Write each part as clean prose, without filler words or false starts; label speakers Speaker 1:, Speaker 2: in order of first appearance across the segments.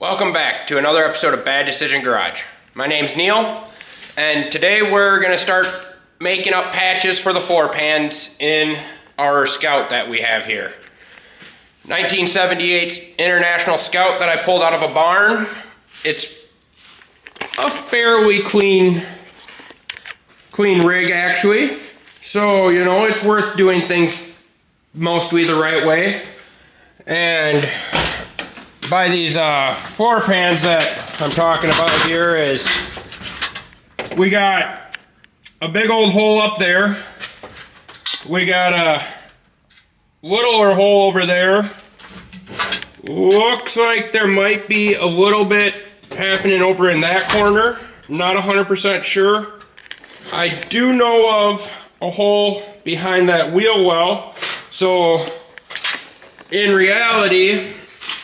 Speaker 1: Welcome back to another episode of Bad Decision Garage. My name's Neil, and today we're going to start making up patches for the floor pans in our Scout that we have here. 1978 International Scout that I pulled out of a barn. It's a fairly clean rig actually. So, you know, it's worth doing things mostly the right way. And by these floor pans that I'm talking about here is we got a big old hole up there. We got a littler hole over there. Looks like there might be a little bit happening over in that corner. Not 100% sure. I do know of a hole behind that wheel well. So in reality,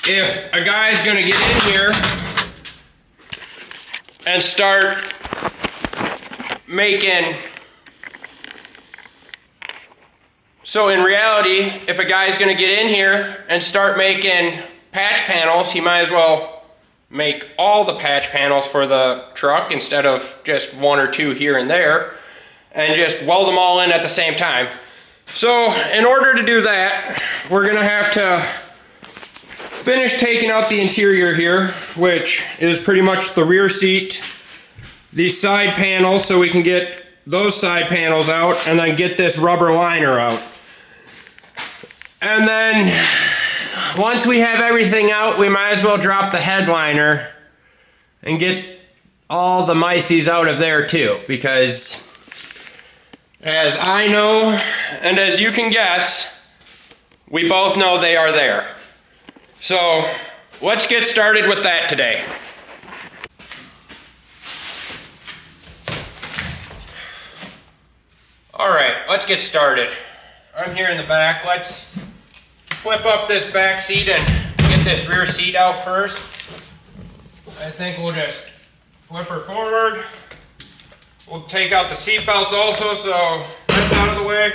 Speaker 1: if a guy's gonna get in here and start making, patch panels, he might as well make all the patch panels for the truck instead of just one or two here and there, and just weld them all in at the same time. So in order to do that, we're gonna have to finish taking out the interior here, which is pretty much the rear seat, these side panels, so we can get those side panels out and then get this rubber liner out. And then once we have everything out, we might as well drop the headliner and get all the mices out of there too, because as I know, and as you can guess, we both know they are there. So let's get started with that today. All right, let's get started. I'm here in the back. Let's flip up this back seat and get this rear seat out first. I think we'll just flip her forward. We'll take out the seat belts also, so that's out of the way.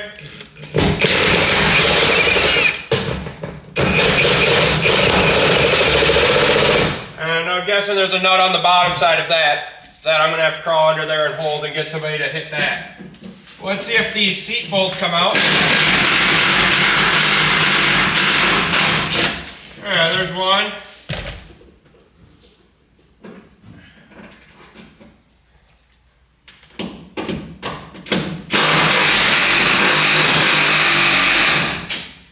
Speaker 1: And I'm guessing there's a nut on the bottom side of that I'm gonna have to crawl under there and hold and get somebody to hit that. Let's see if these seat bolts come out. Alright, there's one.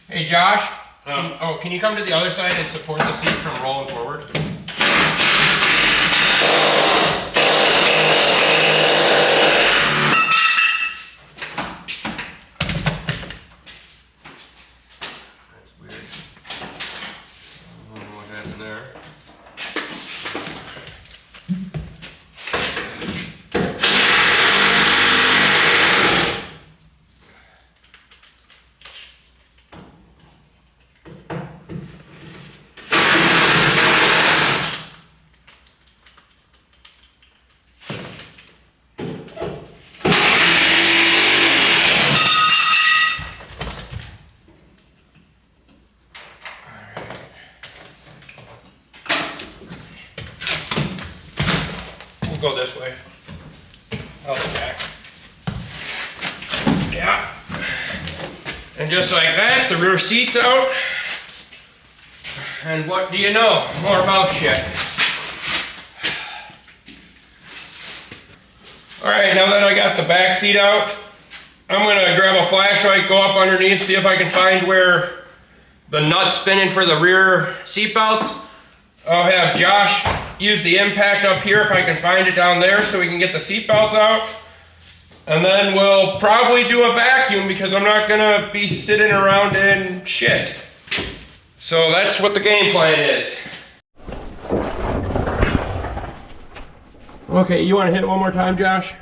Speaker 1: Hey Josh, can you come to the other side and support the seat from rolling forward? That's weird. I don't know what happened there. Go this way. I'll go back. Yeah. And just like that, the rear seat's out. And what do you know? More mouth shut. Alright, now that I got the back seat out, I'm gonna grab a flashlight, go up underneath, see if I can find where the nut's spinning for the rear seat belts. I'll have Josh use the impact up here if I can find it down there so we can get the seat belts out. And then we'll probably do a vacuum because I'm not gonna be sitting around in shit. So that's what the game plan is. Okay, you wanna hit it one more time, Josh?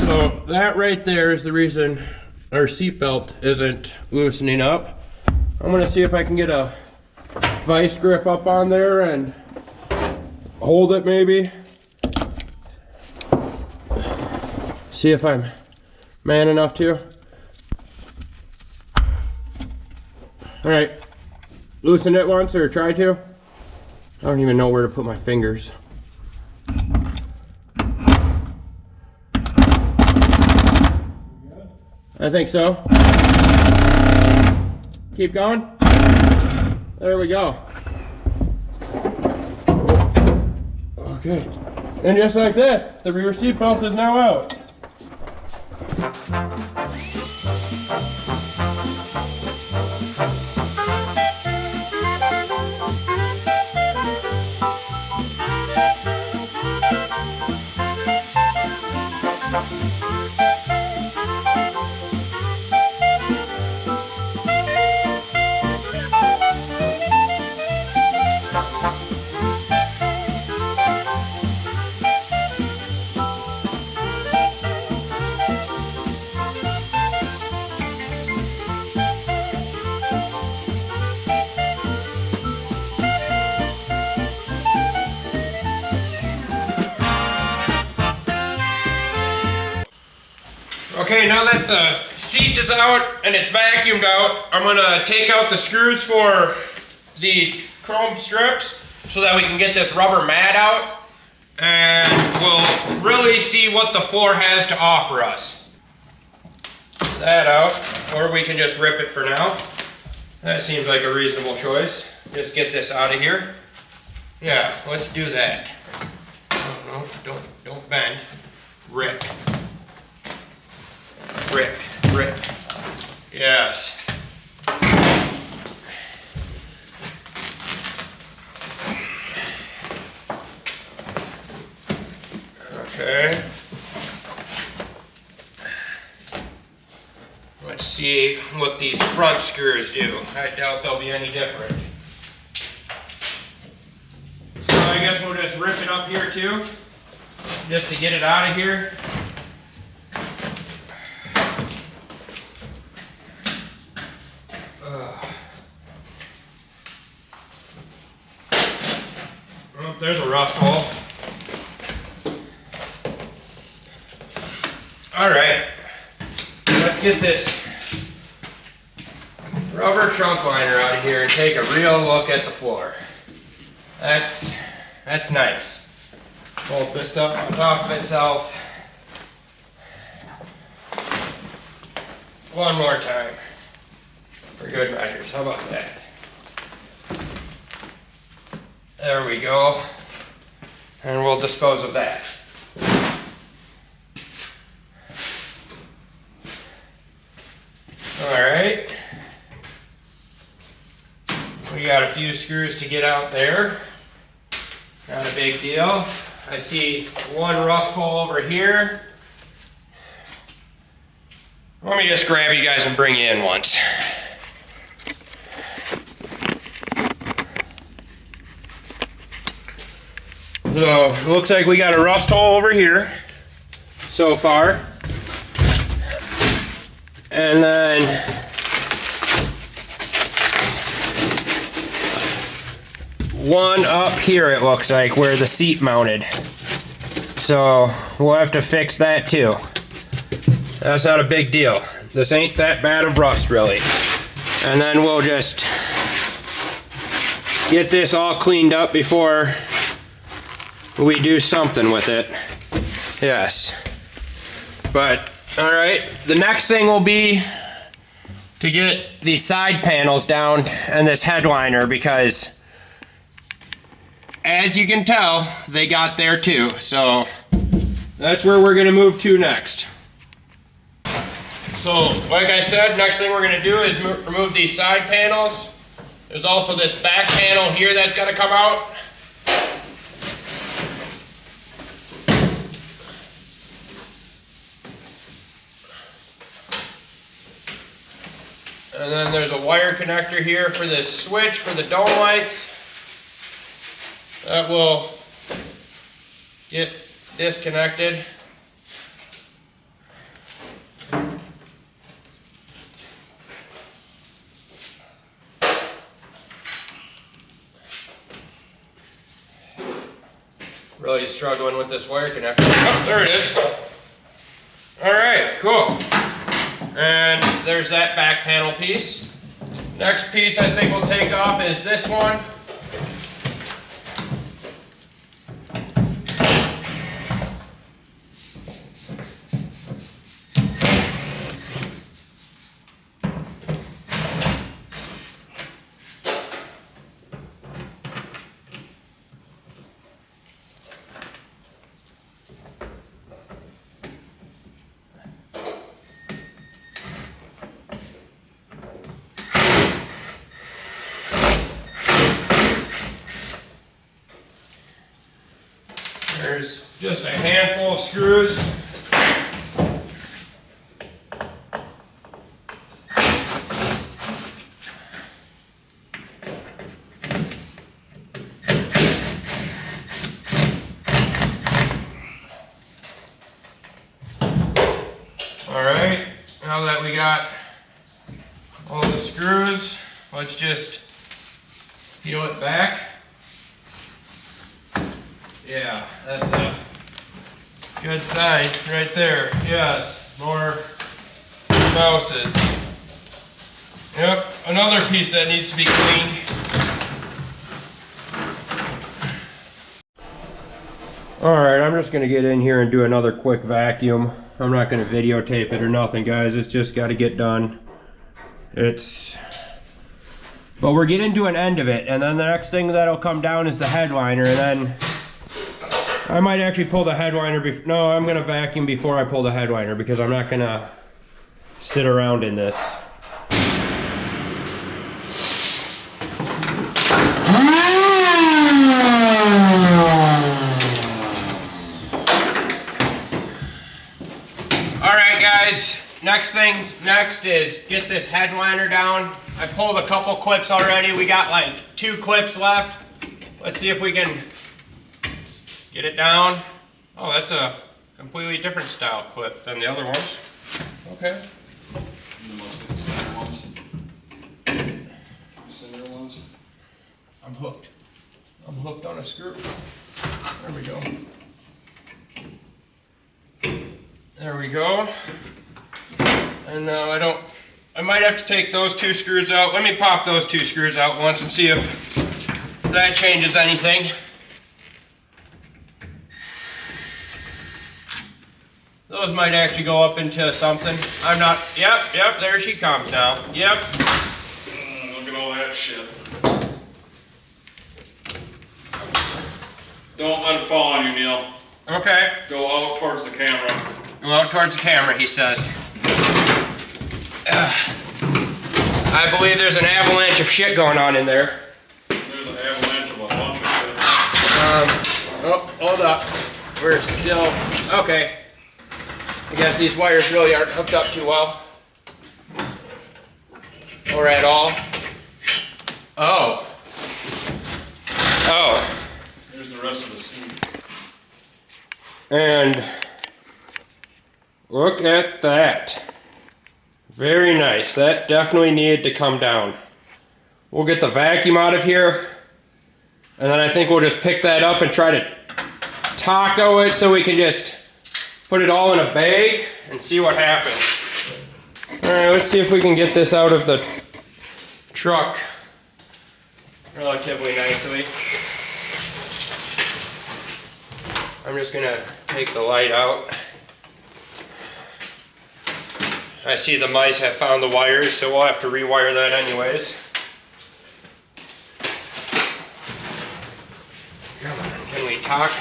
Speaker 1: So that right there is the reason our seat belt isn't loosening up. I'm gonna see if I can get a vice grip up on there and hold it maybe. See if I'm man enough to. All right, loosened it once or tried to. I don't even know where to put my fingers. I think so. Keep going. There we go. Okay. And just like that, the rear seat belt is now out. Okay, now that the seat is out and it's vacuumed out, I'm gonna take out the screws for these chrome strips so that we can get this rubber mat out, and we'll really see what the floor has to offer us. That out, or we can just rip it for now. That seems like a reasonable choice. Just get this out of here. Yeah, let's do that. No, don't bend. Rip. Rip, rip. Yes. Okay. Let's see what these front screws do. I doubt they'll be any different. So I guess we'll just rip it up here too, just to get it out of here. Oh, there's a rust hole. All right, let's get this rubber trunk liner out of here and take a real look at the floor. That's nice. Bolt this up on top of itself. One more time for good measures. How about that? There we go. And we'll dispose of that. All right. We got a few screws to get out there. Not a big deal. I see one rust hole over here. Let me just grab you guys and bring you in once. So, looks like we got a rust hole over here so far. And then one up here, it looks like, where the seat mounted. So we'll have to fix that too. That's not a big deal. This ain't that bad of rust, really. And then we'll just get this all cleaned up before we do something with it. Yes. But, all right, the next thing will be to get these side panels down and this headliner, because as you can tell, they got there too. So that's where we're gonna move to next. So, like I said, next thing we're gonna do is remove these side panels. There's also this back panel here that's gotta come out. And then there's a wire connector here for this switch for the dome lights. That will get disconnected. Really struggling with this wire connector. Oh, there it is. All right, cool. And there's that back panel piece. Next piece I think we'll take off is this one. There's just a handful of screws. All right, now that we got all the screws, let's just peel it back. Yeah, that's a good sign right there. Yes, more mouses. Yep, another piece that needs to be cleaned. Alright, I'm just going to get in here and do another quick vacuum. I'm not going to videotape it or nothing, guys. It's just got to get done. But we're getting to an end of it, and then the next thing that'll come down is the headliner, and then I might actually pull the headliner. No, I'm gonna vacuum before I pull the headliner because I'm not gonna sit around in this. All right, guys. Next is get this headliner down. I pulled a couple clips already. We got like 2 clips left. Let's see if we can get it down. Oh, that's a completely different style clip than the other ones. Okay.
Speaker 2: The most center ones. Center ones.
Speaker 1: I'm hooked. I'm hooked on a screw. There we go. There we go. And now I might have to take those 2 screws out. Let me pop those 2 screws out once and see if that changes anything. Those might actually go up into something. I'm not, yep, there she comes now. Yep.
Speaker 2: Look at all that shit. Don't let it fall on you, Neil.
Speaker 1: Okay.
Speaker 2: Go out towards the camera.
Speaker 1: Go out towards the camera, he says. I believe there's an avalanche of shit going on in there.
Speaker 2: There's an avalanche of a bunch of shit.
Speaker 1: Oh, hold up. We're still, okay. I guess these wires really aren't hooked up too well. Or at all. Oh. Oh.
Speaker 2: Here's the rest of the seam.
Speaker 1: And look at that. Very nice. That definitely needed to come down. We'll get the vacuum out of here. And then I think we'll just pick that up and try to taco it so we can just put it all in a bag and see what happens. Alright, let's see if we can get this out of the truck relatively nicely. I'm just gonna take the light out. I see the mice have found the wires, so we'll have to rewire that anyways. Come on, can we talk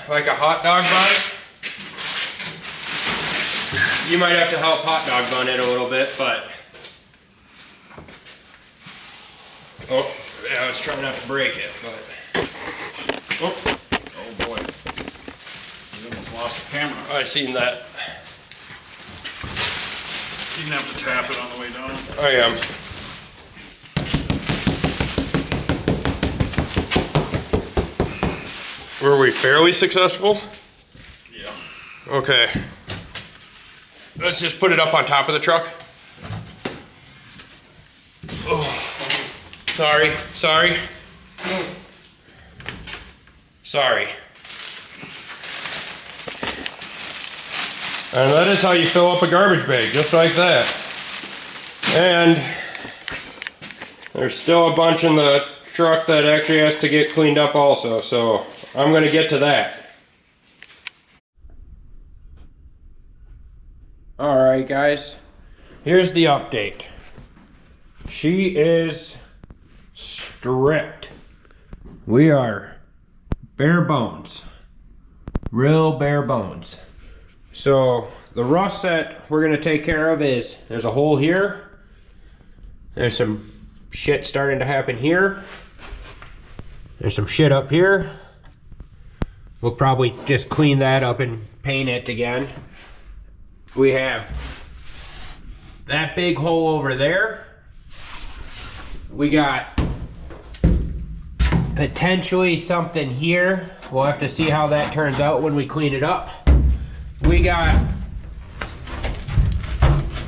Speaker 1: like a hot dog bun? You might have to help hot dog bun it a little bit, but... Oh, yeah, I was trying not to break it, but... Oh,
Speaker 2: Oh boy. You almost lost the camera.
Speaker 1: I seen that.
Speaker 2: You can have to tap it on the way down.
Speaker 1: I am. Were we fairly successful?
Speaker 2: Yeah.
Speaker 1: Okay. Let's just put it up on top of the truck. Oh. Sorry. And that is how you fill up a garbage bag, just like that. And there's still a bunch in the truck that actually has to get cleaned up also, so I'm gonna get to that. Alright guys, here's the update. She is stripped. We are bare bones. Real bare bones. So the rust that we're gonna take care of is, there's a hole here. There's some shit starting to happen here. There's some shit up here. We'll probably just clean that up and paint it again. We have that big hole over there. We got potentially something here. We'll have to see how that turns out when we clean it up. We got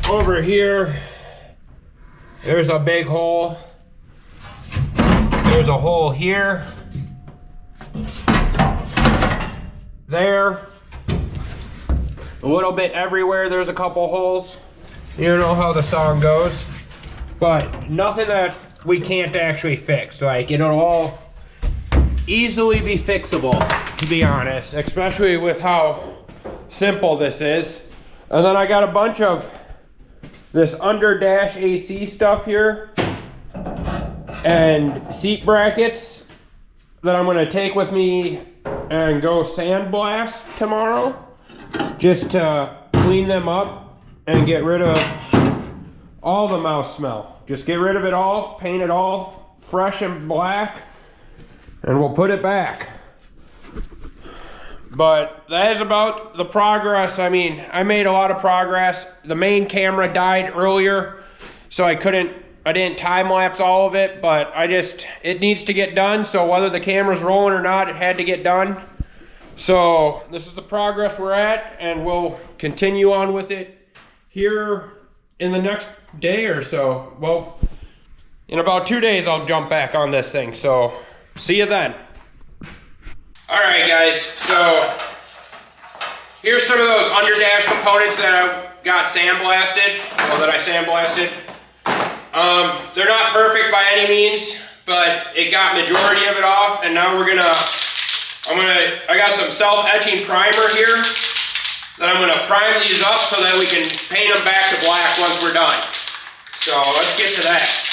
Speaker 1: over here, there's a big hole. There's a hole here. There. A little bit everywhere, there's a couple holes. You know how the song goes. But nothing that we can't actually fix. Like, it'll all easily be fixable, to be honest. Especially with how simple this is. And then I got a bunch of this under dash AC stuff here. And seat brackets that I'm gonna take with me and go sandblast tomorrow. Just to clean them up and get rid of all the mouse smell. Just get rid of it all, paint it all fresh and black, and we'll put it back. But that is about the progress. I mean, I made a lot of progress. The main camera died earlier, so I didn't time lapse all of it, but it needs to get done. So whether the camera's rolling or not, it had to get done. So this is the progress we're at, and we'll continue on with it here in the next day or so. Well, in about 2 days, I'll jump back on this thing. So see you then. All right, guys. So here's some of those underdash components that I got sandblasted, or that I sandblasted. They're not perfect by any means, but it got majority of it off, and now I got some self-etching primer here that I'm gonna prime these up so that we can paint them back to black once we're done. So let's get to that.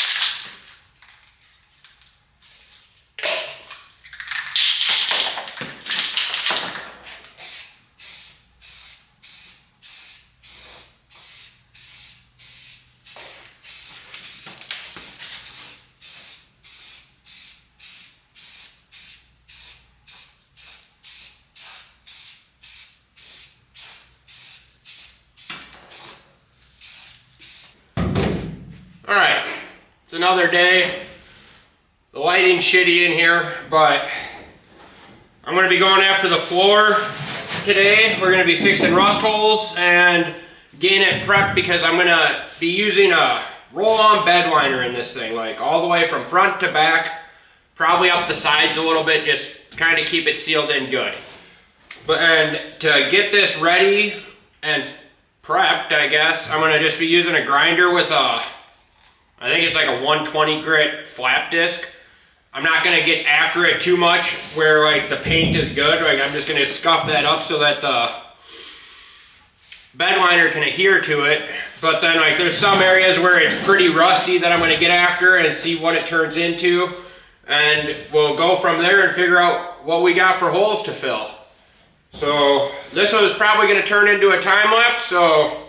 Speaker 1: Alright, it's another day. The lighting's shitty in here, but I'm going to be going after the floor today. We're going to be fixing rust holes and getting it prepped because I'm going to be using a roll-on bed liner in this thing, like all the way from front to back, probably up the sides a little bit, just kind of keep it sealed in good. And to get this ready and prepped, I guess, I'm going to just be using a grinder with I think it's like a 120 grit flap disc. I'm not gonna get after it too much where like the paint is good. Like I'm just gonna scuff that up so that the bed liner can adhere to it. But then like there's some areas where it's pretty rusty that I'm gonna get after and see what it turns into. And we'll go from there and figure out what we got for holes to fill. So this one is probably gonna turn into a time lapse, so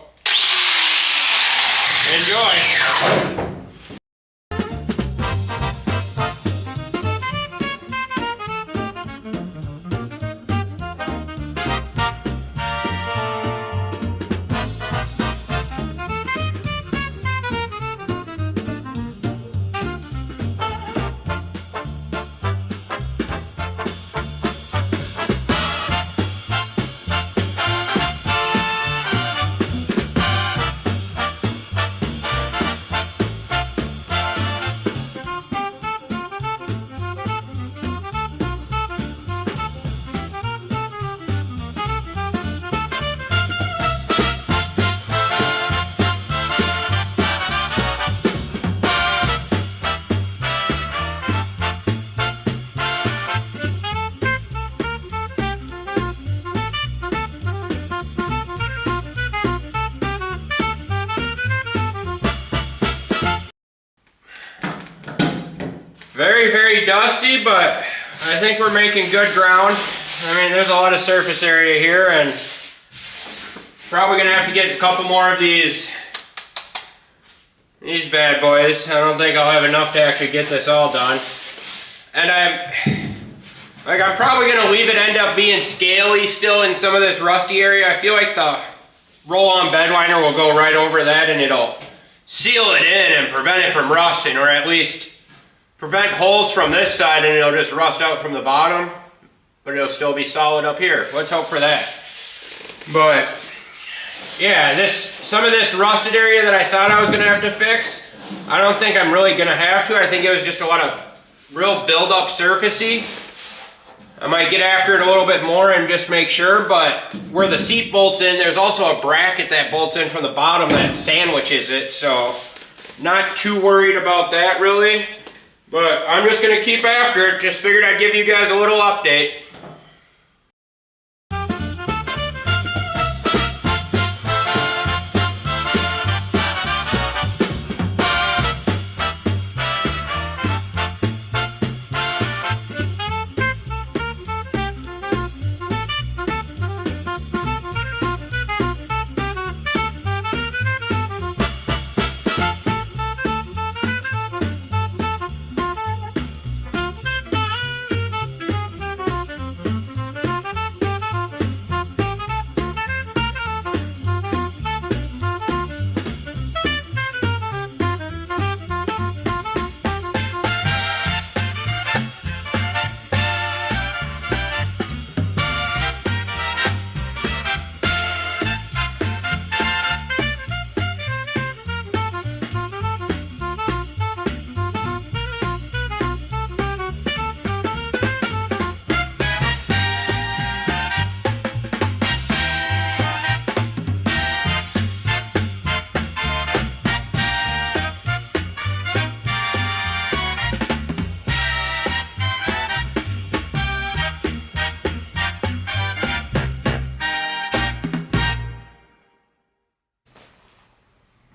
Speaker 1: enjoy. Very, very dusty, but I think we're making good ground. I mean, there's a lot of surface area here, and probably gonna have to get a couple more of these bad boys. I don't think I'll have enough to actually get this all done. And I'm probably gonna leave it end up being scaly still in some of this rusty area. I feel like the roll-on bedliner will go right over that and it'll seal it in and prevent it from rusting, or at least prevent holes from this side, and it'll just rust out from the bottom, but it'll still be solid up here. Let's hope for that. But yeah, some of this rusted area that I thought I was gonna have to fix, I don't think I'm really gonna have to. I think it was just a lot of real build-up surfacey. I might get after it a little bit more and just make sure, but where the seat bolts in, there's also a bracket that bolts in from the bottom that sandwiches it, so not too worried about that really. But I'm just gonna keep after it. Just figured I'd give you guys a little update.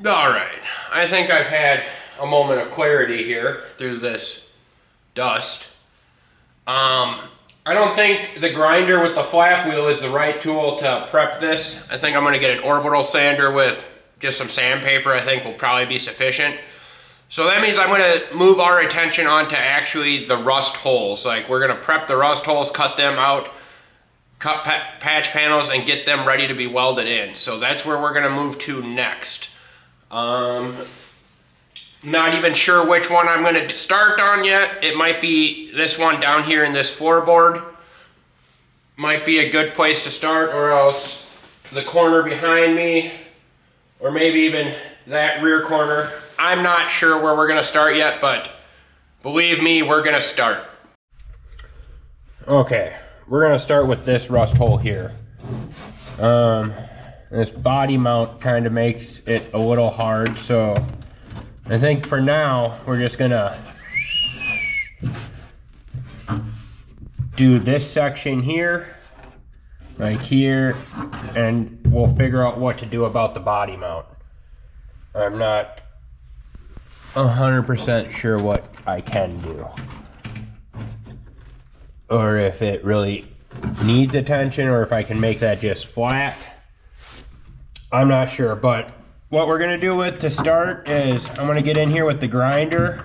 Speaker 1: All right, I think I've had a moment of clarity here through this dust. I don't think the grinder with the flap wheel is the right tool to prep this. I think I'm gonna get an orbital sander with just some sandpaper. I think will probably be sufficient. So that means I'm gonna move our attention onto actually the rust holes. Like we're gonna prep the rust holes, cut them out, cut patch panels, and get them ready to be welded in. So that's where we're gonna move to next. Not even sure which one I'm going to start on yet. It might be this one down here in this floorboard. Might be a good place to start, or else the corner behind me, or maybe even that rear corner. I'm not sure where we're going to start yet, but believe me, we're going to start. Okay, we're going to start with this rust hole here. This body mount kind of makes it a little hard, so I think for now we're just gonna do this section here, like here, and we'll figure out what to do about the body mount. I'm not 100% sure what I can do, or if it really needs attention, or if I can make that just flat. I'm not sure, but what we're gonna do to start is I'm gonna get in here with the grinder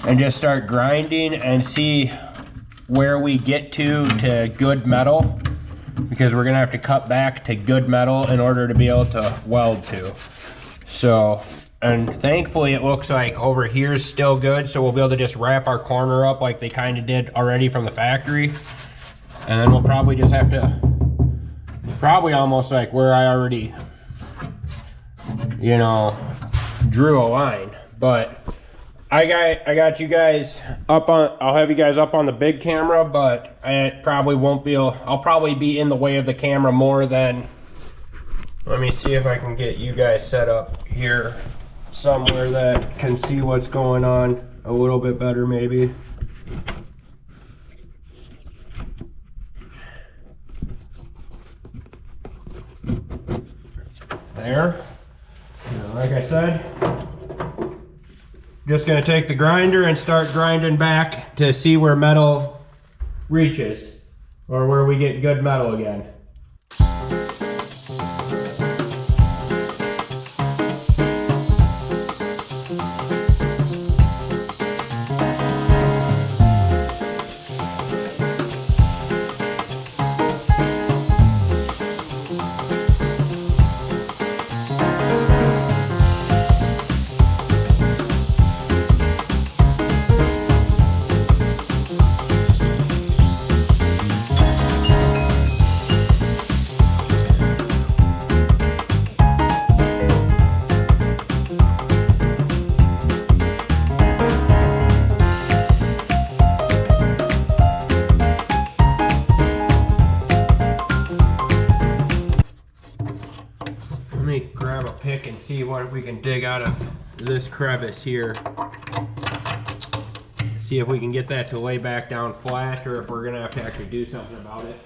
Speaker 1: and just start grinding and see where we get to good metal, because we're gonna have to cut back to good metal in order to be able to weld to. So, and thankfully it looks like over here is still good, so we'll be able to just wrap our corner up like they kind of did already from the factory. And then we'll probably just have to, probably almost like where I already, you know, drew a line. But I got you guys up on, I'll have you guys up on the big camera, but I probably won't be able, I'll probably be in the way of the camera more than, let me see if I can get you guys set up here somewhere that can see what's going on a little bit better maybe. There. Like I said, just gonna take the grinder and start grinding back to see where metal reaches, or where we get good metal again. Grab a pick and see what we can dig out of this crevice here. See if we can get that to lay back down flat, or if we're gonna have to actually do something about it.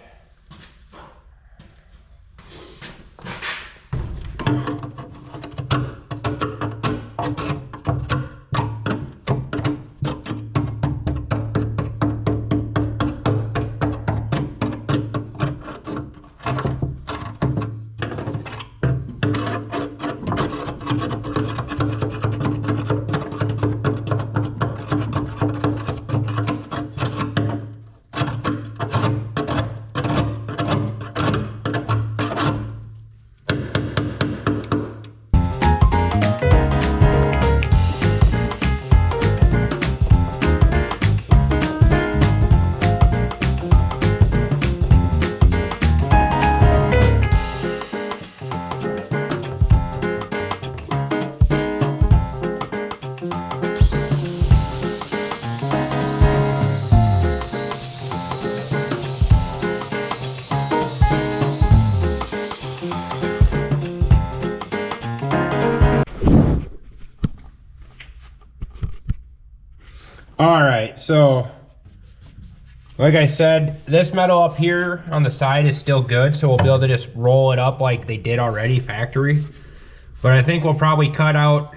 Speaker 1: All right, so like I said, this metal up here on the side is still good, so we'll be able to just roll it up like they did already factory. But I think we'll probably cut out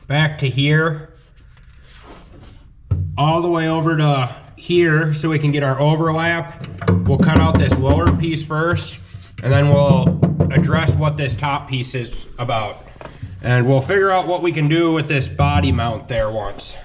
Speaker 1: back to here, all the way over to here, so we can get our overlap. We'll cut out this lower piece first, and then we'll address what this top piece is about. And we'll figure out what we can do with this body mount there once.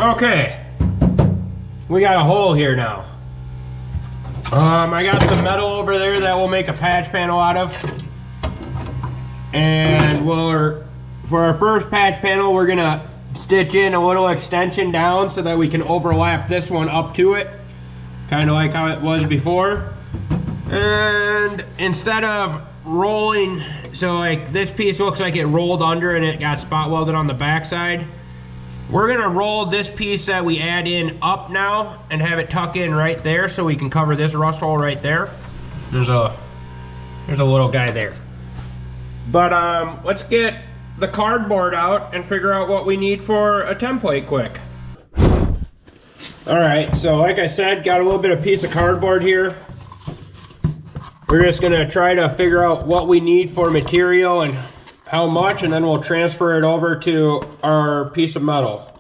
Speaker 1: Okay, we got a hole here now. I got some metal over there that we'll make a patch panel out of. And for our first patch panel, we're gonna stitch in a little extension down so that we can overlap this one up to it. Kind of like how it was before. And instead of rolling, so like this piece looks like it rolled under and it got spot welded on the backside. We're gonna roll this piece that we add in up now and have it tuck in right there so we can cover this rust hole right there. There's a little guy there. But let's get the cardboard out and figure out what we need for a template quick. All right, so like I said, got a little bit of piece of cardboard here. We're just gonna try to figure out what we need for material and how much, and then we'll transfer it over to our piece of metal.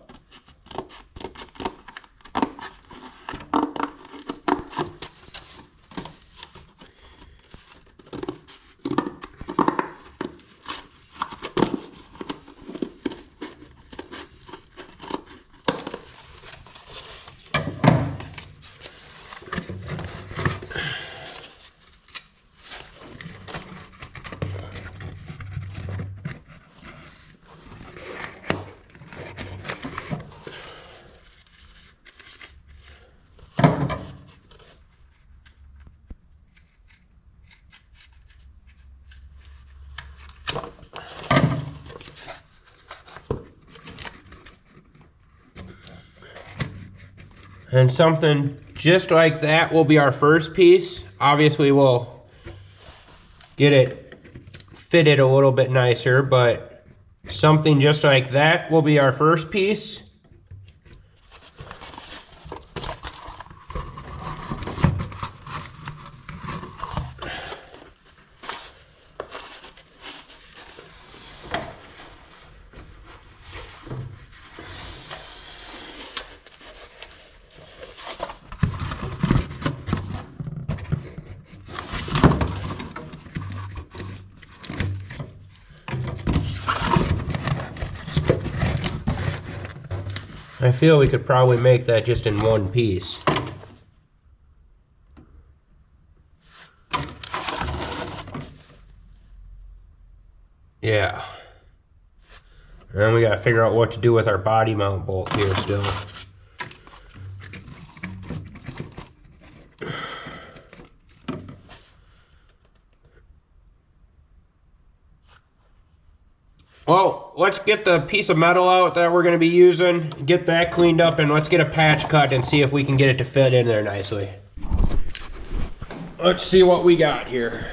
Speaker 1: And something just like that will be our first piece. Obviously we'll get it fitted a little bit nicer, but something just like that will be our first piece. I feel we could probably make that just in one piece. Yeah. And then we gotta figure out what to do with our body mount bolt here still. Well, let's get the piece of metal out that we're going to be using, get that cleaned up, and let's get a patch cut and see if we can get it to fit in there nicely. Let's see what we got here.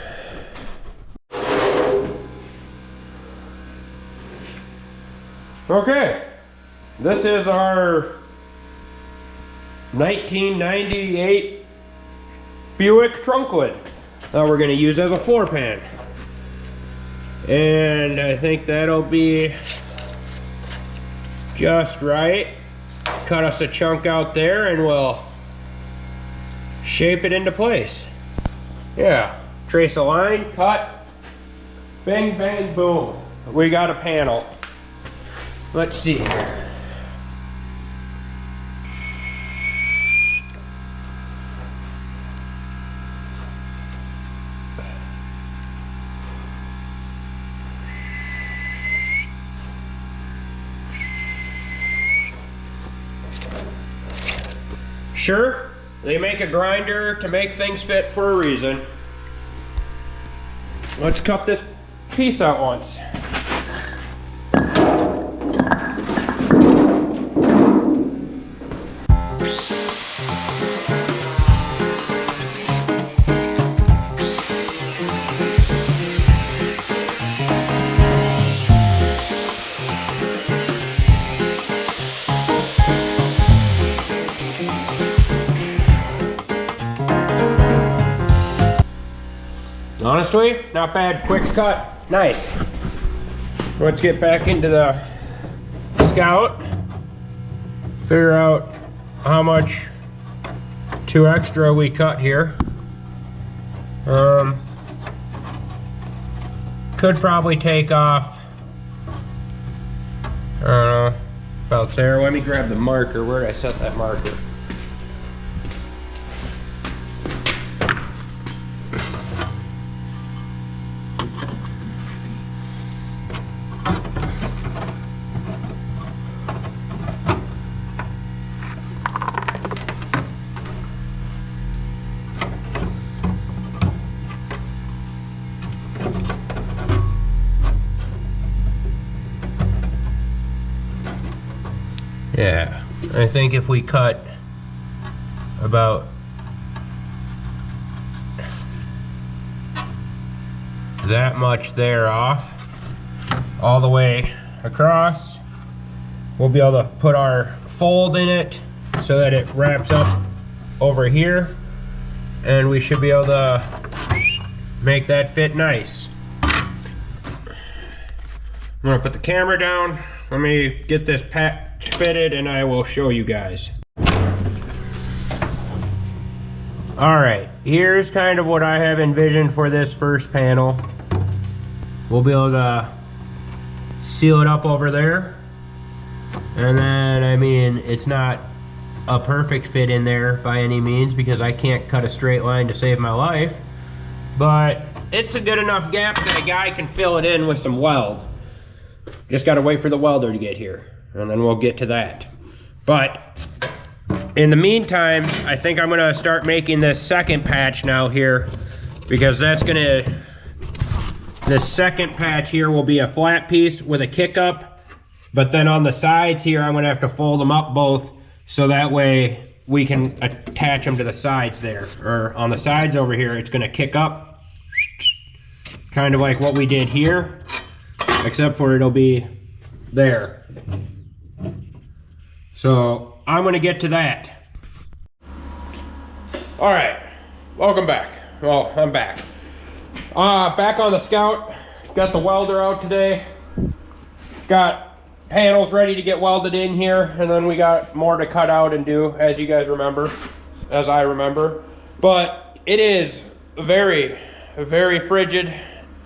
Speaker 1: Okay, this is our 1998 Buick trunk lid that we're going to use as a floor pan. And I think that'll be just right. Cut us a chunk out there and we'll shape it into place. Yeah, trace a line, cut, bang, bang, boom. We got a panel. Let's see here. Sure, they make a grinder to make things fit for a reason. Let's cut this piece out once. Honestly, not bad, quick cut, nice. Let's get back into the Scout, figure out how much two extra we cut here. Could probably take off, I don't know, about else there. Let me grab the marker. Where did I set that marker? Yeah, I think if we cut about that much there off, all the way across, we'll be able to put our fold in it so that it wraps up over here, and we should be able to make that fit nice. I'm gonna put the camera down. Let me get this patch fitted and I will show you guys. All right, here's kind of what I have envisioned for this first panel. We'll be able to seal it up over there. And then, I mean, it's not a perfect fit in there by any means because I can't cut a straight line to save my life. But it's a good enough gap that a guy can fill it in with some weld. Just gotta wait for the welder to get here, and then we'll get to that. But in the meantime, I think I'm gonna start making this second patch now here, because that's gonna, this second patch here will be a flat piece with a kick up, but then on the sides here, I'm gonna have to fold them up both, so that way we can attach them to the sides there. Or on the sides over here, it's gonna kick up, kind of like what we did here, except for it'll be there. So I'm gonna get to that. All right, welcome back. Well, I'm back. Back on the Scout. Got the welder out today. Got panels ready to get welded in here, and then we got more to cut out and do, as you guys remember, as I remember. But it is very, very frigid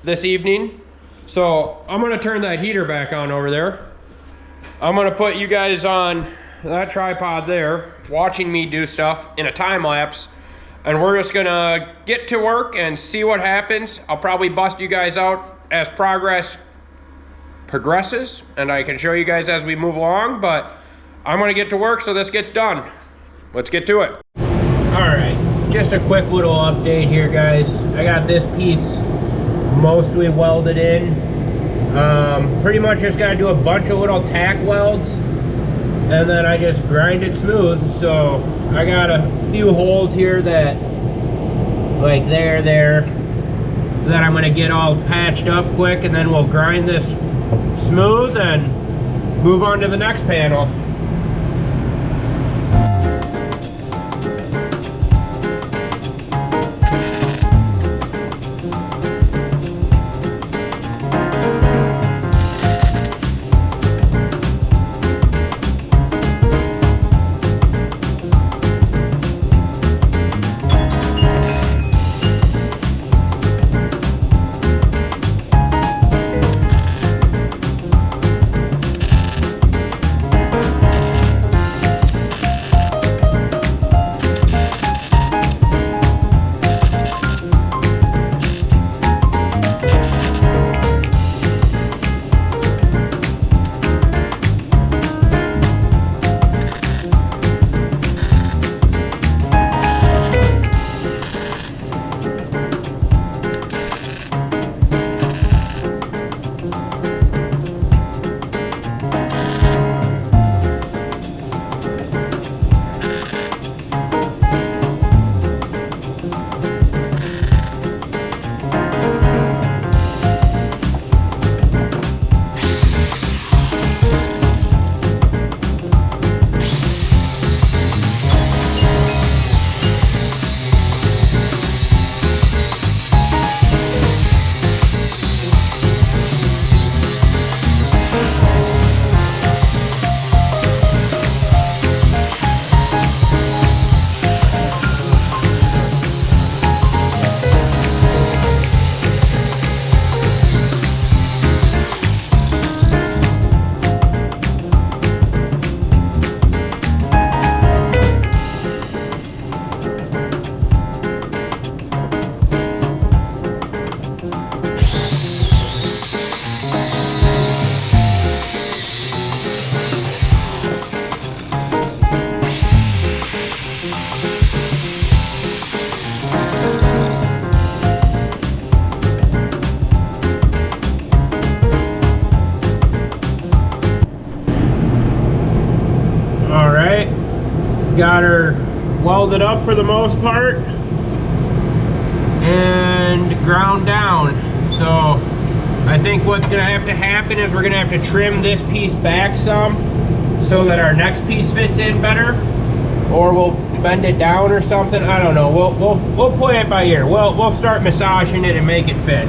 Speaker 1: this evening. So I'm gonna turn that heater back on over there. I'm gonna put you guys on that tripod there, watching me do stuff in a time lapse, and we're just gonna get to work and see what happens. I'll probably bust you guys out as progress progresses, and I can show you guys as we move along, but I'm gonna get to work so this gets done. Let's get to it. All right, just a quick little update here, guys. I got this piece mostly welded in. Pretty much just gotta do a bunch of little tack welds, and then I just grind it smooth. So I got a few holes here that, like there, that I'm gonna get all patched up quick, and then we'll grind this smooth and move on to the next panel. got her welded up for the most part and ground down. So I think what's gonna have to happen is we're gonna have to trim this piece back some so that our next piece fits in better, or we'll bend it down or something. I don't know. We'll play it by ear. We'll start massaging it and make it fit.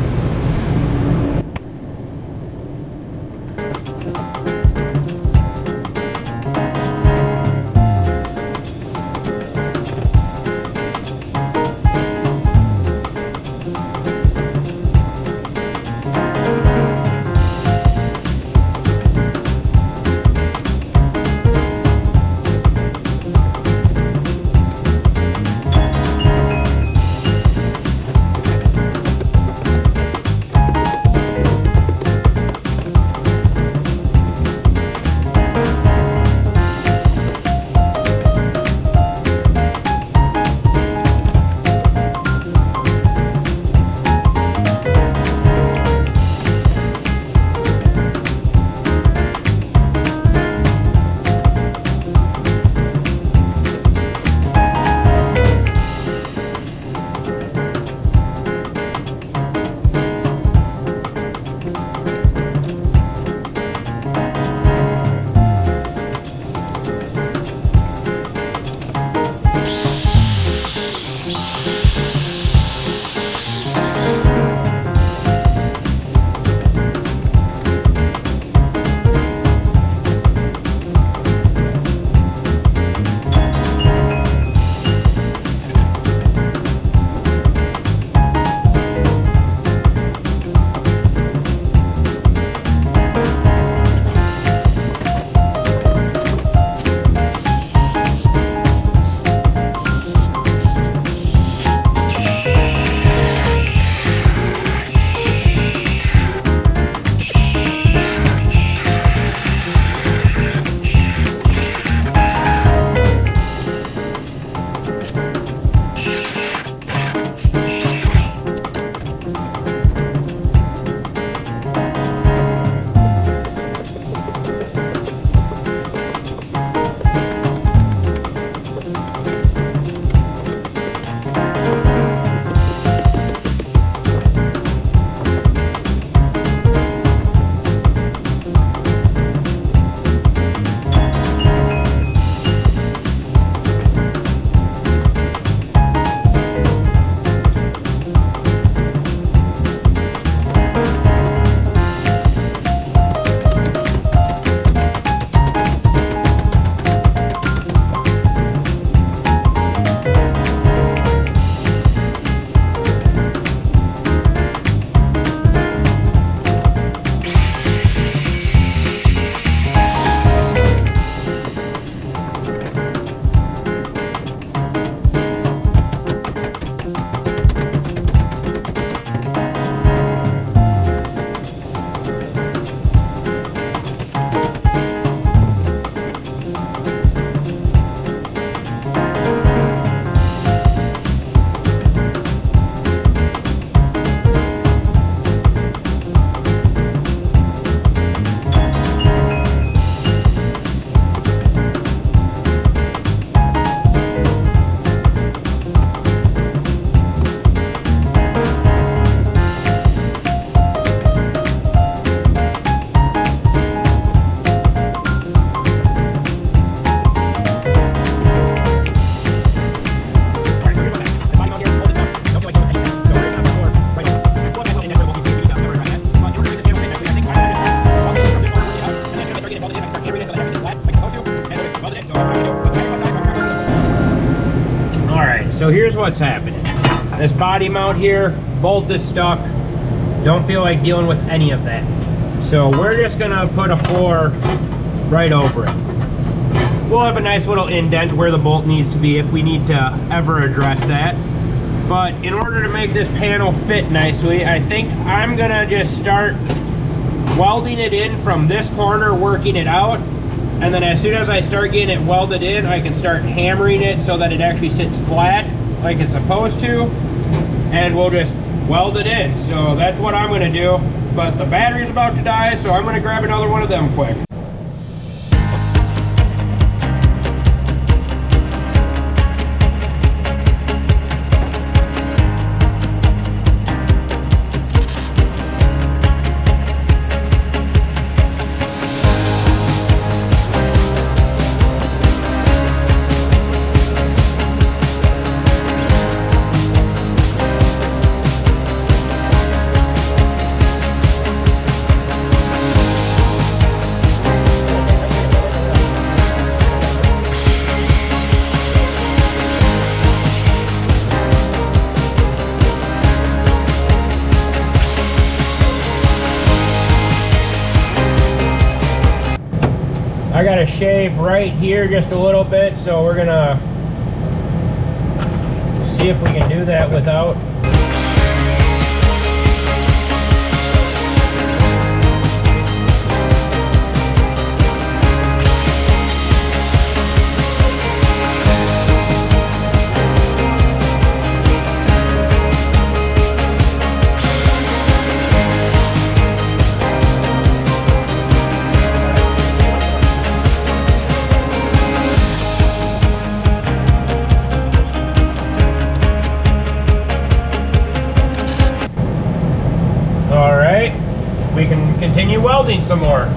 Speaker 1: So here's what's happening. This body mount here, bolt is stuck. Don't feel like dealing with any of that. So we're just gonna put a floor right over it. We'll have a nice little indent where the bolt needs to be if we need to ever address that. But in order to make this panel fit nicely, I think I'm gonna just start welding it in from this corner, working it out. And then as soon as I start getting it welded in, I can start hammering it so that it actually sits flat like it's supposed to. And we'll just weld it in. So that's what I'm gonna do. But the battery's about to die, so I'm gonna grab another one of them quick. I gotta shave right here just a little bit, so we're gonna see if we can do that without. We can continue welding some more.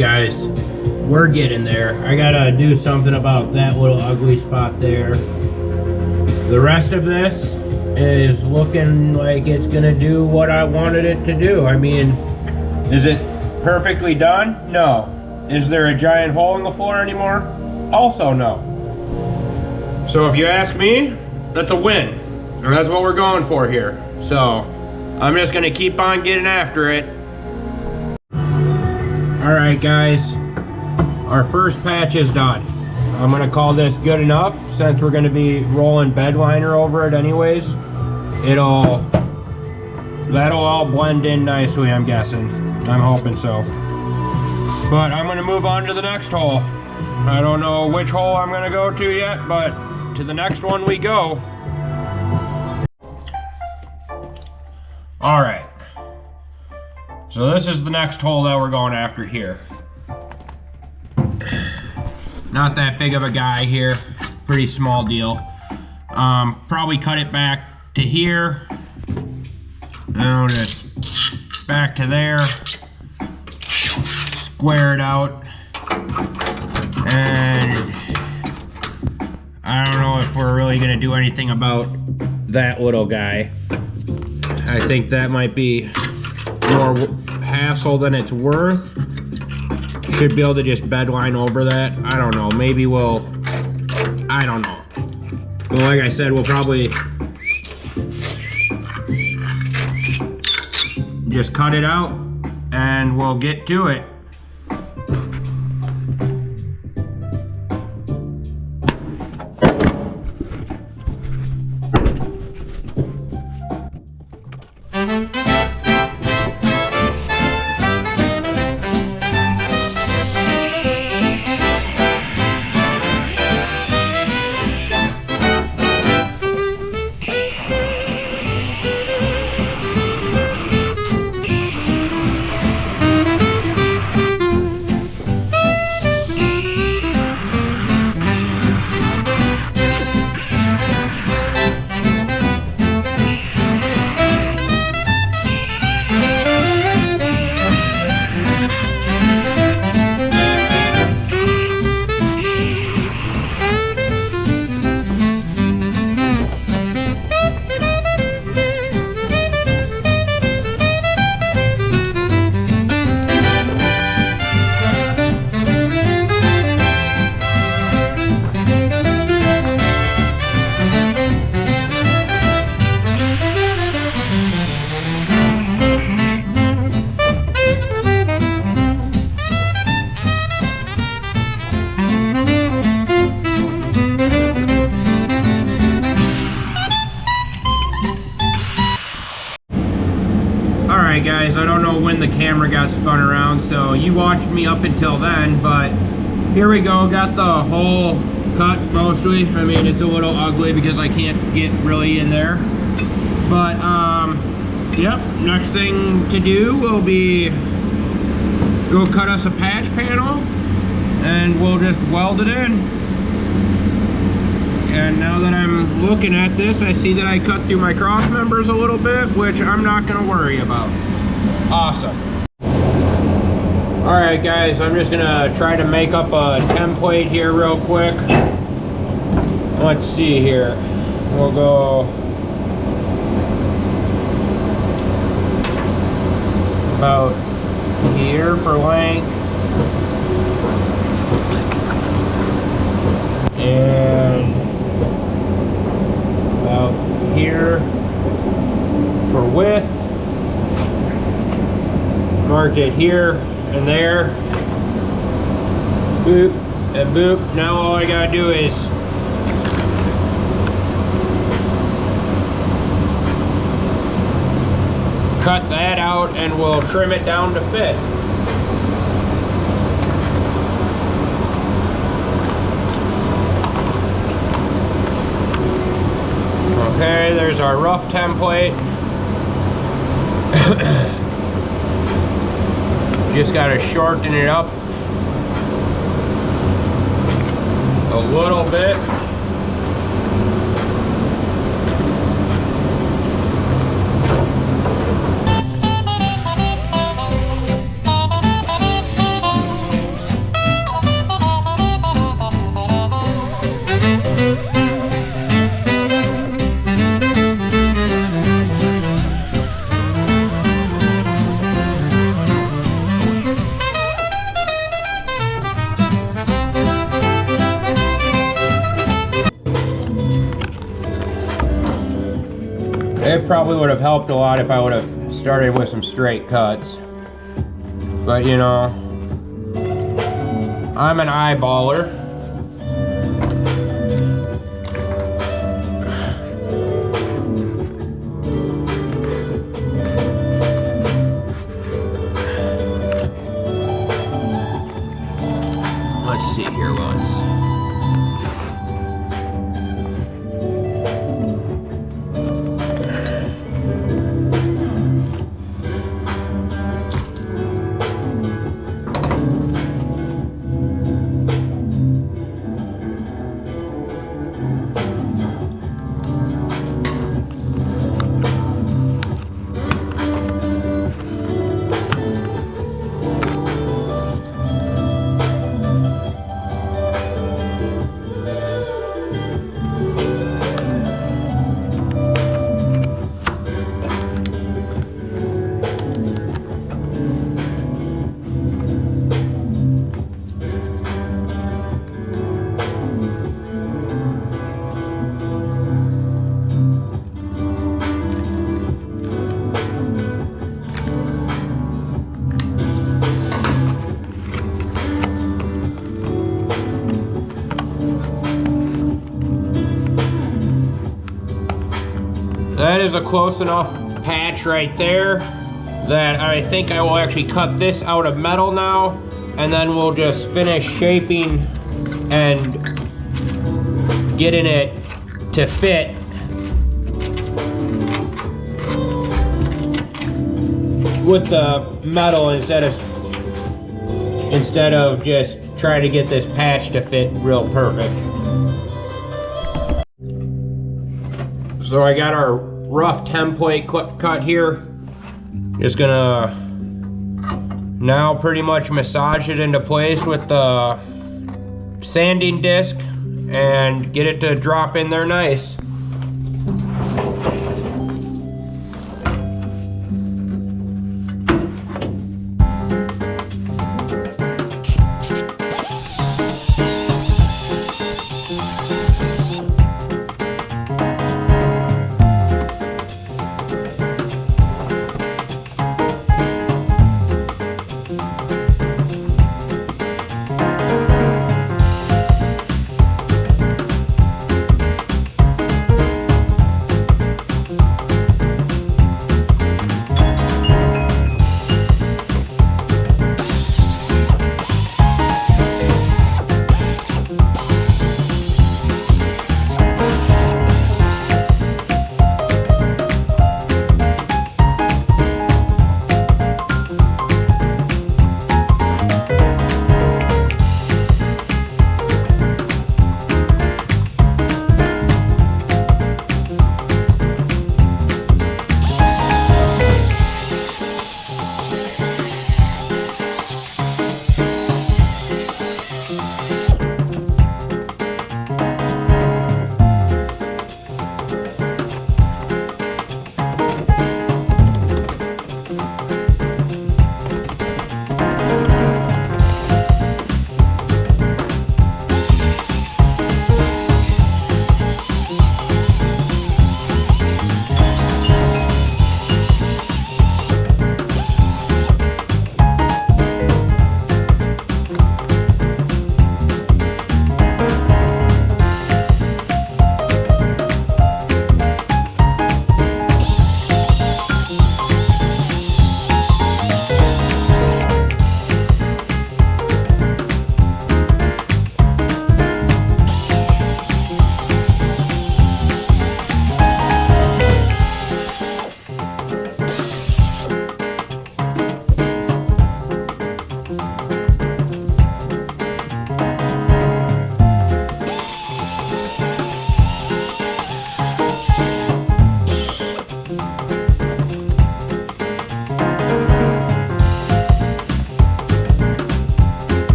Speaker 1: guys, we're getting there. I gotta do something about that little ugly spot there. The rest of this is looking like it's gonna do what I wanted it to do. I mean, is it perfectly done? No. Is there a giant hole in the floor anymore? Also no. So if you ask me, that's a win. And that's what we're going for here. So I'm just gonna keep on getting after it. All right, guys, our first patch is done. I'm gonna call this good enough since we're gonna be rolling bed liner over it anyways. That'll all blend in nicely, I'm guessing. I'm hoping so. But I'm gonna move on to the next hole. I don't know which hole I'm gonna go to yet, but to the next one we go. All right. So this is the next hole that we're going after here. Not that big of a guy here, pretty small deal. Probably cut it back to here. Now just back to there. Square it out. And I don't know if we're really gonna do anything about that little guy. I think that might be more hassle than it's worth. Should be able to just bedline over that. I don't know, maybe we'll, I don't know. But like I said, we'll probably just cut it out and we'll get to it. Alright guys, I don't know when the camera got spun around, so you watched me up until then, but here we go, got the hole cut mostly. I mean, it's a little ugly because I can't get really in there. But, yep, next thing to do will be go cut us a patch panel and we'll just weld it in. And now that I'm looking at this, I see that I cut through my cross members a little bit, which I'm not gonna worry about. Awesome. All right, guys, I'm just gonna try to make up a template here real quick. Let's see here. We'll go about here for length. And about here for width. Marked it here and there. Boop and boop. Now all I gotta do is cut that out and we'll trim it down to fit. Okay, there's our rough template. Just gotta shorten it up a little bit. probably would have helped a lot if I would have started with some straight cuts. But you know, I'm an eyeballer. Let's see here once. That is a close enough patch right there that I think I will actually cut this out of metal now, and then we'll just finish shaping and getting it to fit with the metal instead of just trying to get this patch to fit real perfect. So I got our rough template cut here. Just gonna now pretty much massage it into place with the sanding disc and get it to drop in there nice.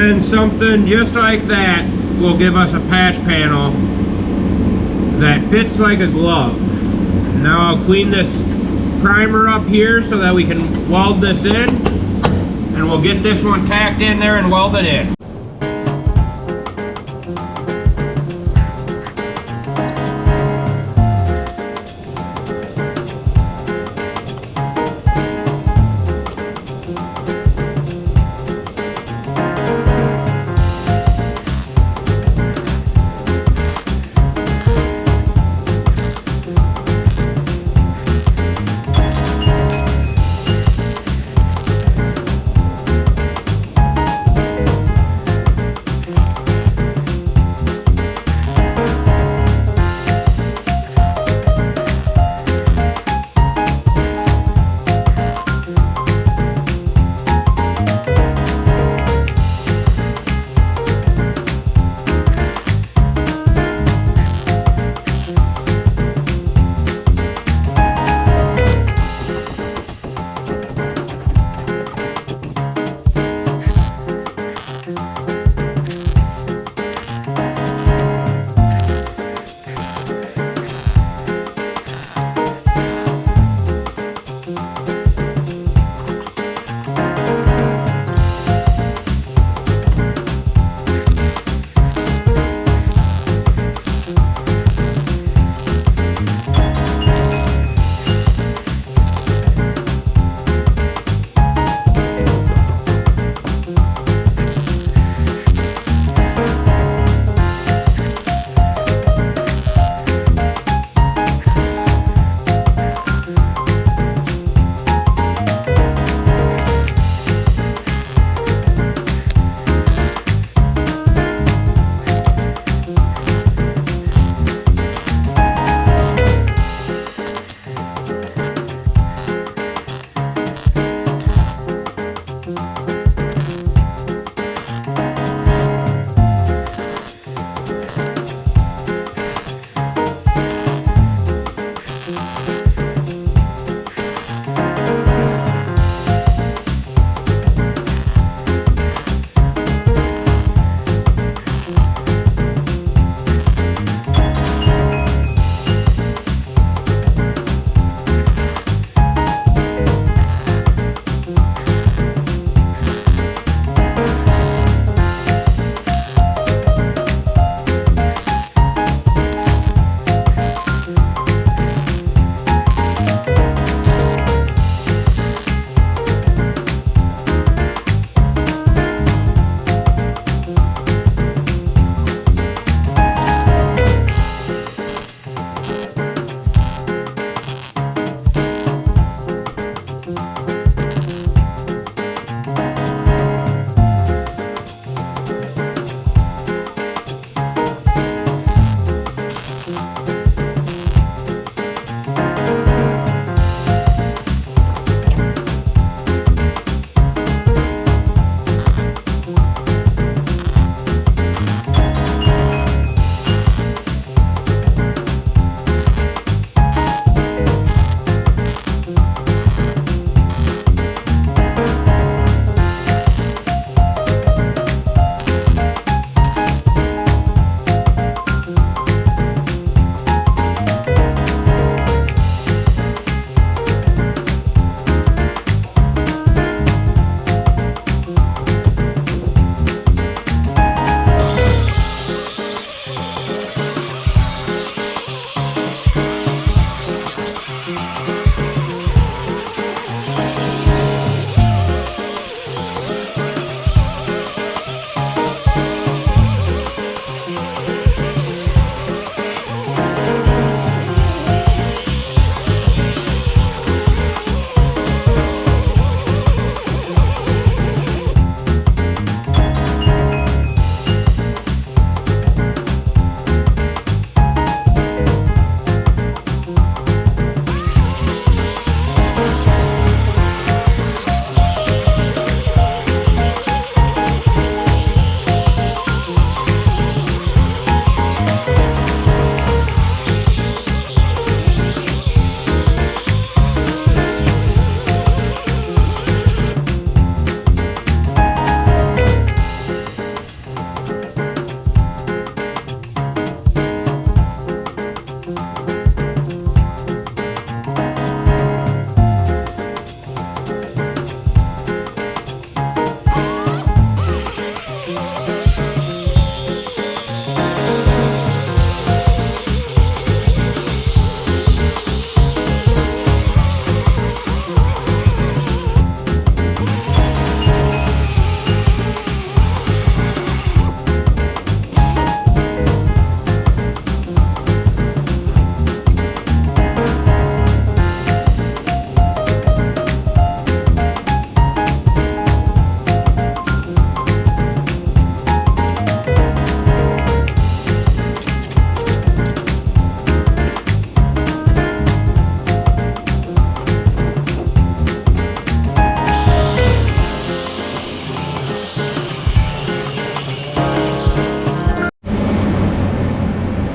Speaker 1: And something just like that will give us a patch panel that fits like a glove. Now I'll clean this primer up here so that we can weld this in, and we'll get this one tacked in there and welded in.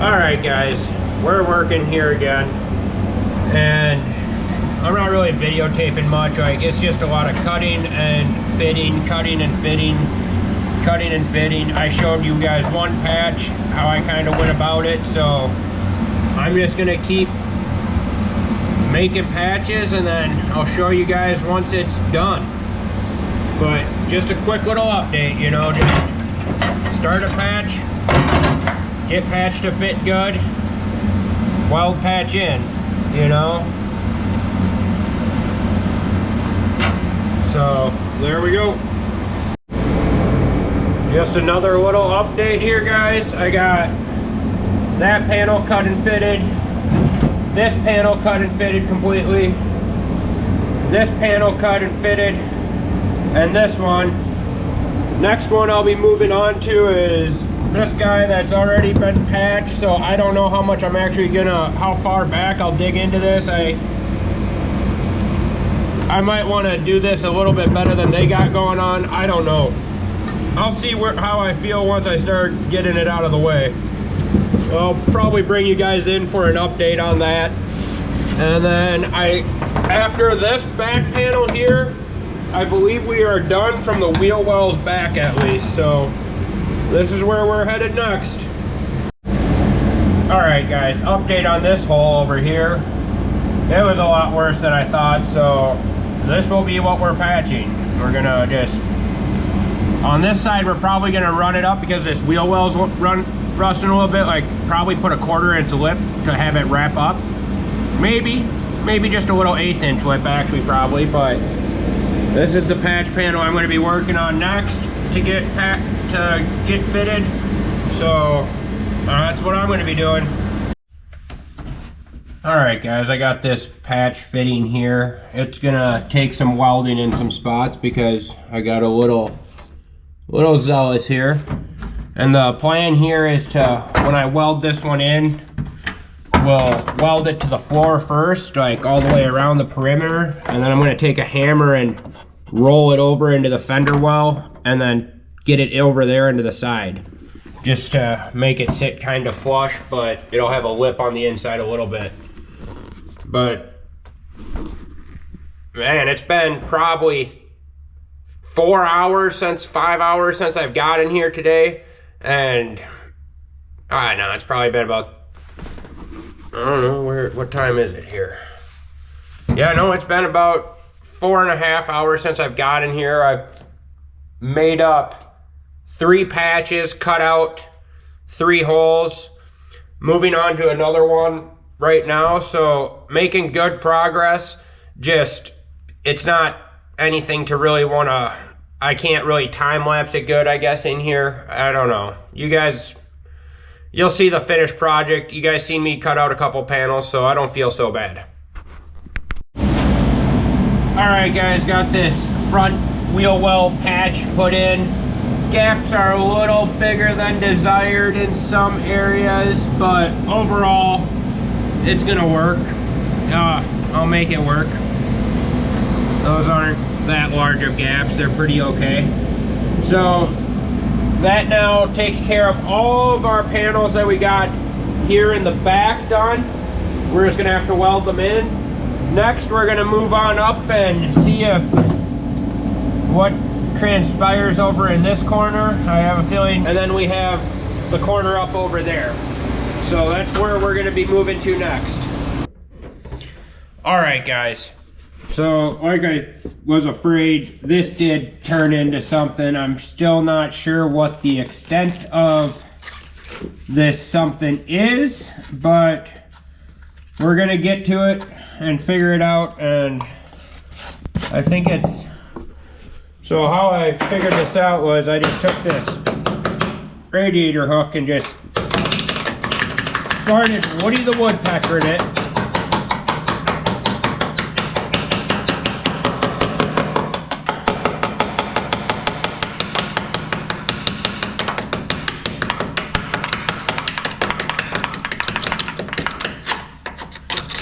Speaker 1: Alright guys, we're working here again, and I'm not really videotaping much. Like, it's just a lot of cutting and fitting, cutting and fitting, cutting and fitting. I showed you guys one patch, how I kind of went about it, so I'm just gonna keep making patches and then I'll show you guys once it's done. But just a quick little update, you know, just start a patch, get patch to fit good, weld patch in, you know. So there we go. Just another little update here, guys. I got that panel cut and fitted, this panel cut and fitted completely, this panel cut and fitted, and this one. Next one I'll be moving on to is this guy that's already been patched, so I don't know how much I'm actually gonna, how far back I'll dig into this. I might want to do this a little bit better than they got going on. I don't know. I'll see how I feel once I start getting it out of the way. I'll probably bring you guys in for an update on that. And then after this back panel here, I believe we are done from the wheel wells back at least. So this is where we're headed next. All right guys, update on this hole over here. It was a lot worse than I thought, so this will be what we're patching. We're gonna just, on this side, we're probably gonna run it up because this wheel well's rusting a little bit, like probably put a 1/4 inch lip to have it wrap up. Maybe just a little 1/8 inch lip actually, probably, but this is the patch panel I'm gonna be working on next to get fitted. So that's what I'm gonna be doing. All right guys, I got this patch fitting here. It's gonna take some welding in some spots because I got a little zealous here. And the plan here is to, when I weld this one in, we'll weld it to the floor first, like all the way around the perimeter. And then I'm gonna take a hammer and roll it over into the fender well and then get it over there into the side. Just to make it sit kind of flush, but it'll have a lip on the inside a little bit. But man, it's been probably 5 hours since I've got in here today, and I don't know, it's probably been about, I don't know, what time is it here? Yeah, no, it's been about 4.5 hours since I've got in here. I've made up 3 patches, cut out 3 holes, moving on to another one right now, so making good progress. Just, it's not anything to really want to, I can't really time lapse it good, I guess, in here. I don't know. You guys, you'll see the finished project. You guys seen me cut out a couple panels, so I don't feel so bad. All right guys, got this front wheel well patch put in. Gaps are a little bigger than desired in some areas, but overall it's gonna work. I'll make it work. Those aren't that large of gaps, they're pretty okay. So that now takes care of all of our panels that we got here in the back done. We're just gonna have to weld them in. Next we're gonna move on up and see if what transpires over in this corner. I have a feeling, and then we have the corner up over there. So that's where we're gonna be moving to next. All right guys, so like I was afraid, this did turn into something. I'm still not sure what the extent of this something is, but we're gonna get to it and figure it out. And I think it's, so how I figured this out was I just took this radiator hook and just started Woody the Woodpecker in it.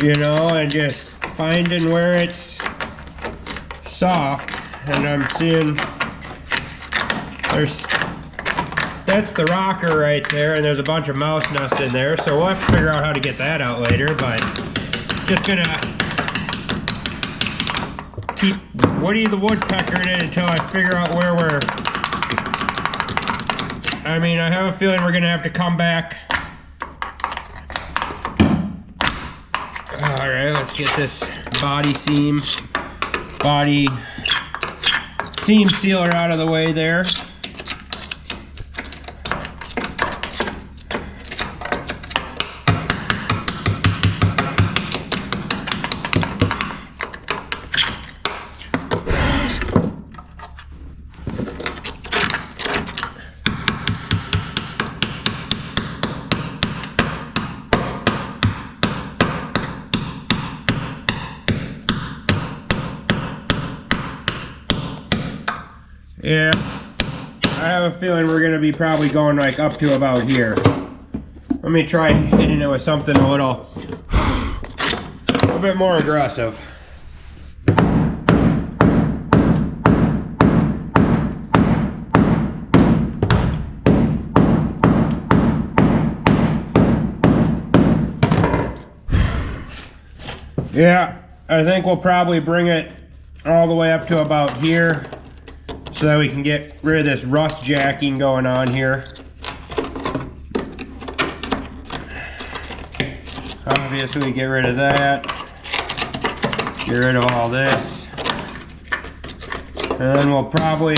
Speaker 1: You know, and just finding where it's soft. And I'm seeing there's that's the rocker right there, and there's a bunch of mouse nest in there, so we'll have to figure out how to get that out later, but just gonna keep Woody the Woodpecker in it until I figure out where we're... I mean, I have a feeling we're gonna have to come back. Alright, let's get this body seam sealer out of the way there. Yeah, I have a feeling we're gonna be probably going like up to about here. Let me try hitting it with something a little bit more aggressive. Yeah, I think we'll probably bring it all the way up to about here, so that we can get rid of this rust jacking going on here. Obviously, get rid of that. Get rid of all this. And then we'll probably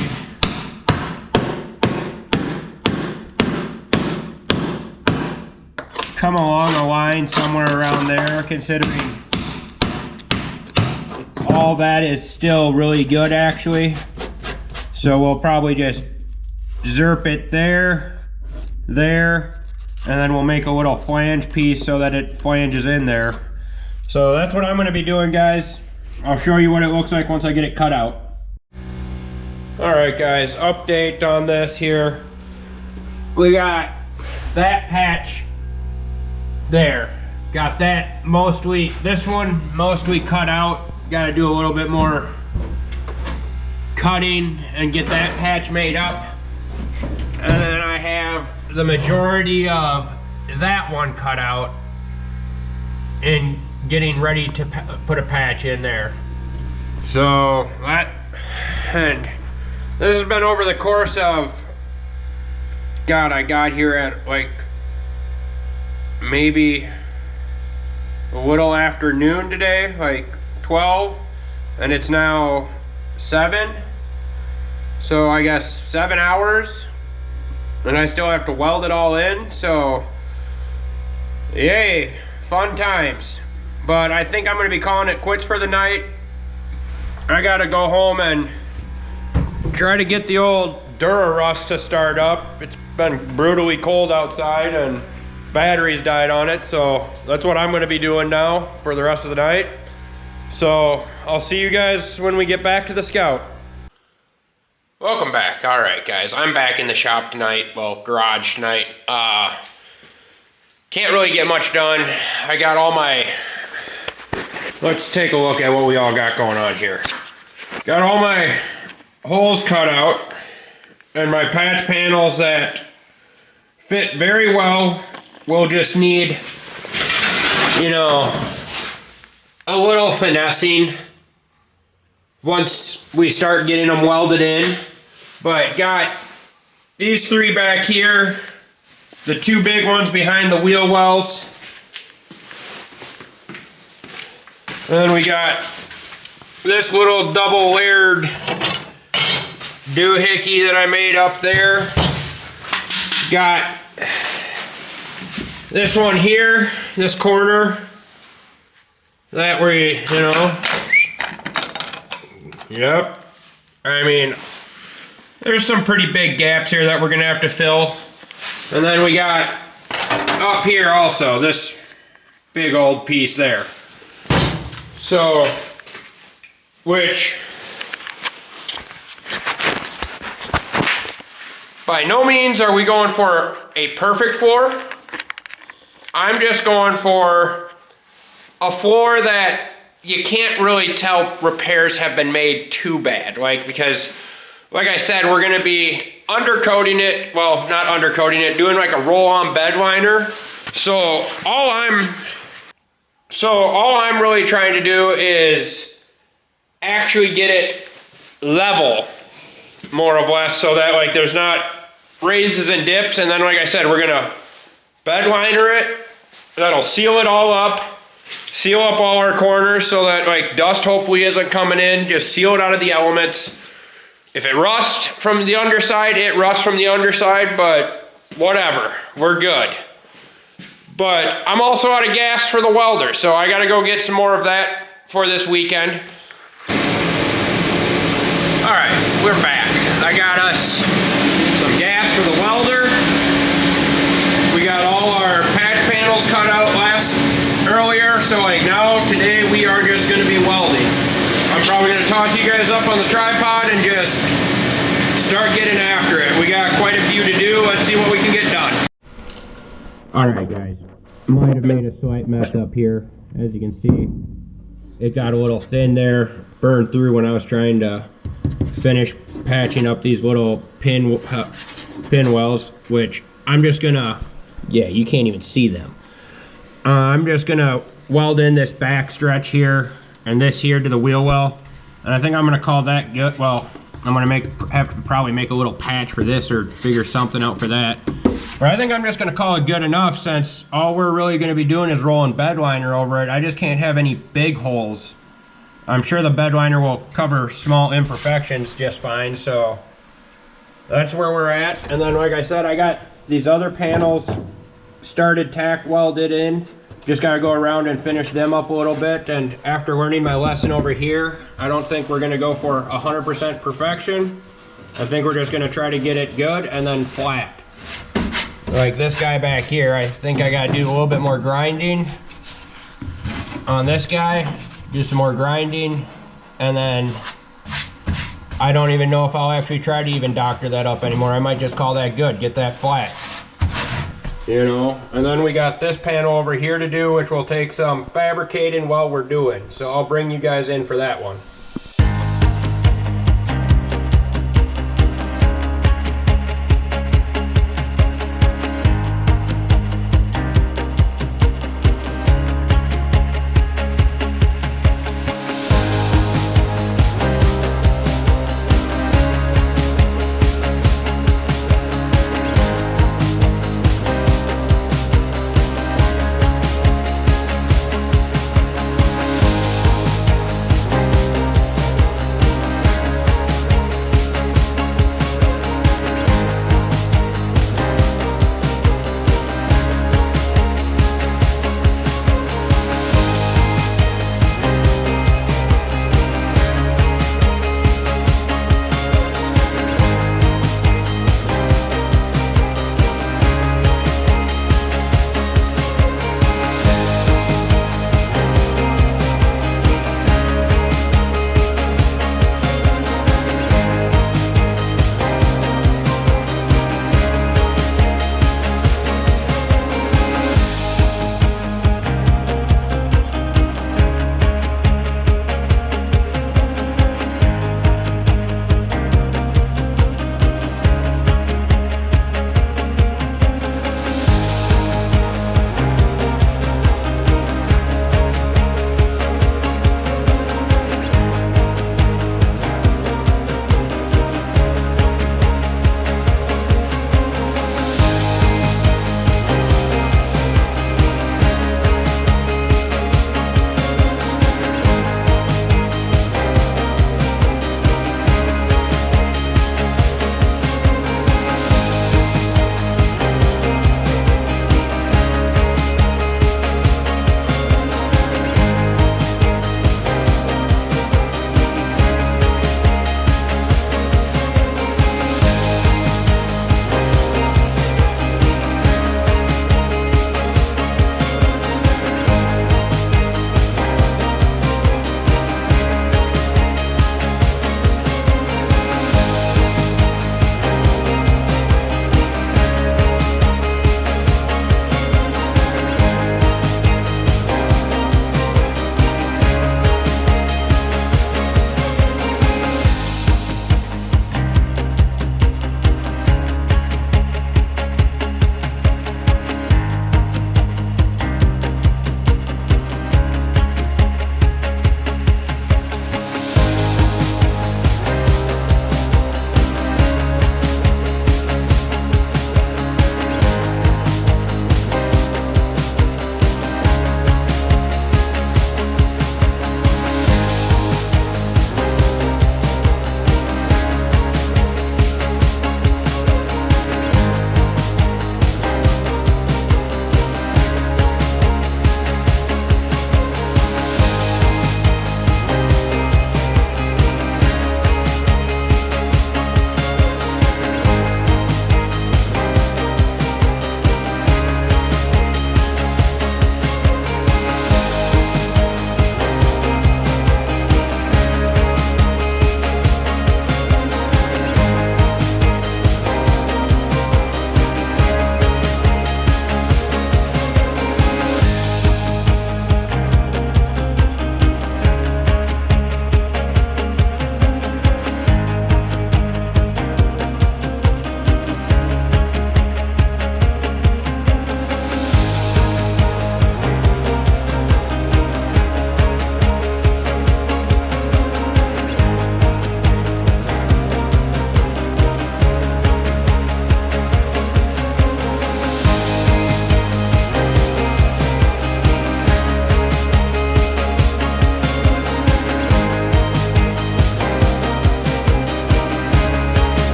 Speaker 1: come along a line somewhere around there, considering all that is still really good actually. So we'll probably just zerp it there, and then we'll make a little flange piece so that it flanges in there. So that's what I'm gonna be doing, guys. I'll show you what it looks like once I get it cut out. All right, guys, update on this here. We got that patch there. Got that this one mostly cut out. Gotta do a little bit more cutting and get that patch made up, and then I have the majority of that one cut out and getting ready to put a patch in there. So that, and this has been over the course of, God, I got here at like maybe a little after noon today, like 12, and it's now 7. So I guess 7 hours, and I still have to weld it all in, so yay, fun times. But I think I'm gonna be calling it quits for the night. I gotta go home and try to get the old Durarust to start up. It's been brutally cold outside and batteries died on it, so that's what I'm gonna be doing now for the rest of the night. So I'll see you guys when we get back to the Scout. Welcome back. All right, guys, I'm back in the shop tonight, well, garage tonight. Can't really get much done. I got all my, let's take a look at what we all got going on here. Got all my holes cut out and my patch panels that fit very well. We'll just need, you know, a little finessing once we start getting them welded in. But got these 3 back here, the 2 big ones behind the wheel wells, and then we got this little double layered doohickey that I made up there. Got this one here, this corner, that way, you know, yep. I mean, there's some pretty big gaps here that we're gonna have to fill. And then we got up here also, this big old piece there. So, which, by no means are we going for a perfect floor. I'm just going for a floor that you can't really tell repairs have been made too bad. Like, because like I said, we're gonna be undercoating it, well, not undercoating it, doing like a roll-on bed liner. So all I'm really trying to do is actually get it level, more or less, so that like there's not raises and dips. And then like I said, we're gonna bed liner it. That'll seal it all up, seal up all our corners so that like dust hopefully isn't coming in. Just seal it out of the elements. If it rusts from the underside, it rusts from the underside, but whatever, we're good. But I'm also out of gas for the welder, so I gotta go get some more of that for this weekend. All right, we're back. I got us some gas for the welder. We got all our patch panels cut out earlier, so like now, today we are just gonna be welding. I'm probably gonna toss you guys up on the tripod and just start getting after it. We got quite a few to do. Let's see what we can get done. All right, guys. Might have made a slight mess up here. As you can see, it got a little thin there, burned through when I was trying to finish patching up these little pin wells, which I'm just gonna, yeah, you can't even see them. I'm just gonna weld in this back stretch here and this here to the wheel well, and I think I'm gonna call that good. Well, I'm gonna have to probably make a little patch for this or figure something out for that. But I think I'm just gonna call it good enough, since all we're really gonna be doing is rolling bed liner over it. I just can't have any big holes. I'm sure the bed liner will cover small imperfections just fine, so that's where we're at. And then like I said, I got these other panels started tack welded in. Just gotta go around and finish them up a little bit. And after learning my lesson over here, I don't think we're gonna go for 100% perfection. I think we're just gonna try to get it good and then flat. Like this guy back here, I think I gotta do a little bit more grinding on this guy. Do some more grinding, and then I don't even know if I'll actually try to even doctor that up anymore. I might just call that good, get that flat. You know, and then we got this panel over here to do, which will take some fabricating while we're doing. So I'll bring you guys in for that one.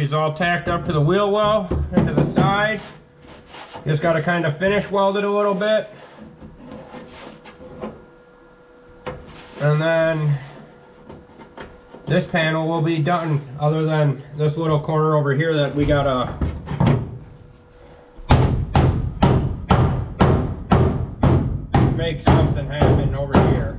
Speaker 1: is all tacked up to the wheel well and to the side. Just got to kind of finish weld it a little bit. And then this panel will be done, other than this little corner over here that we gotta make something happen over here.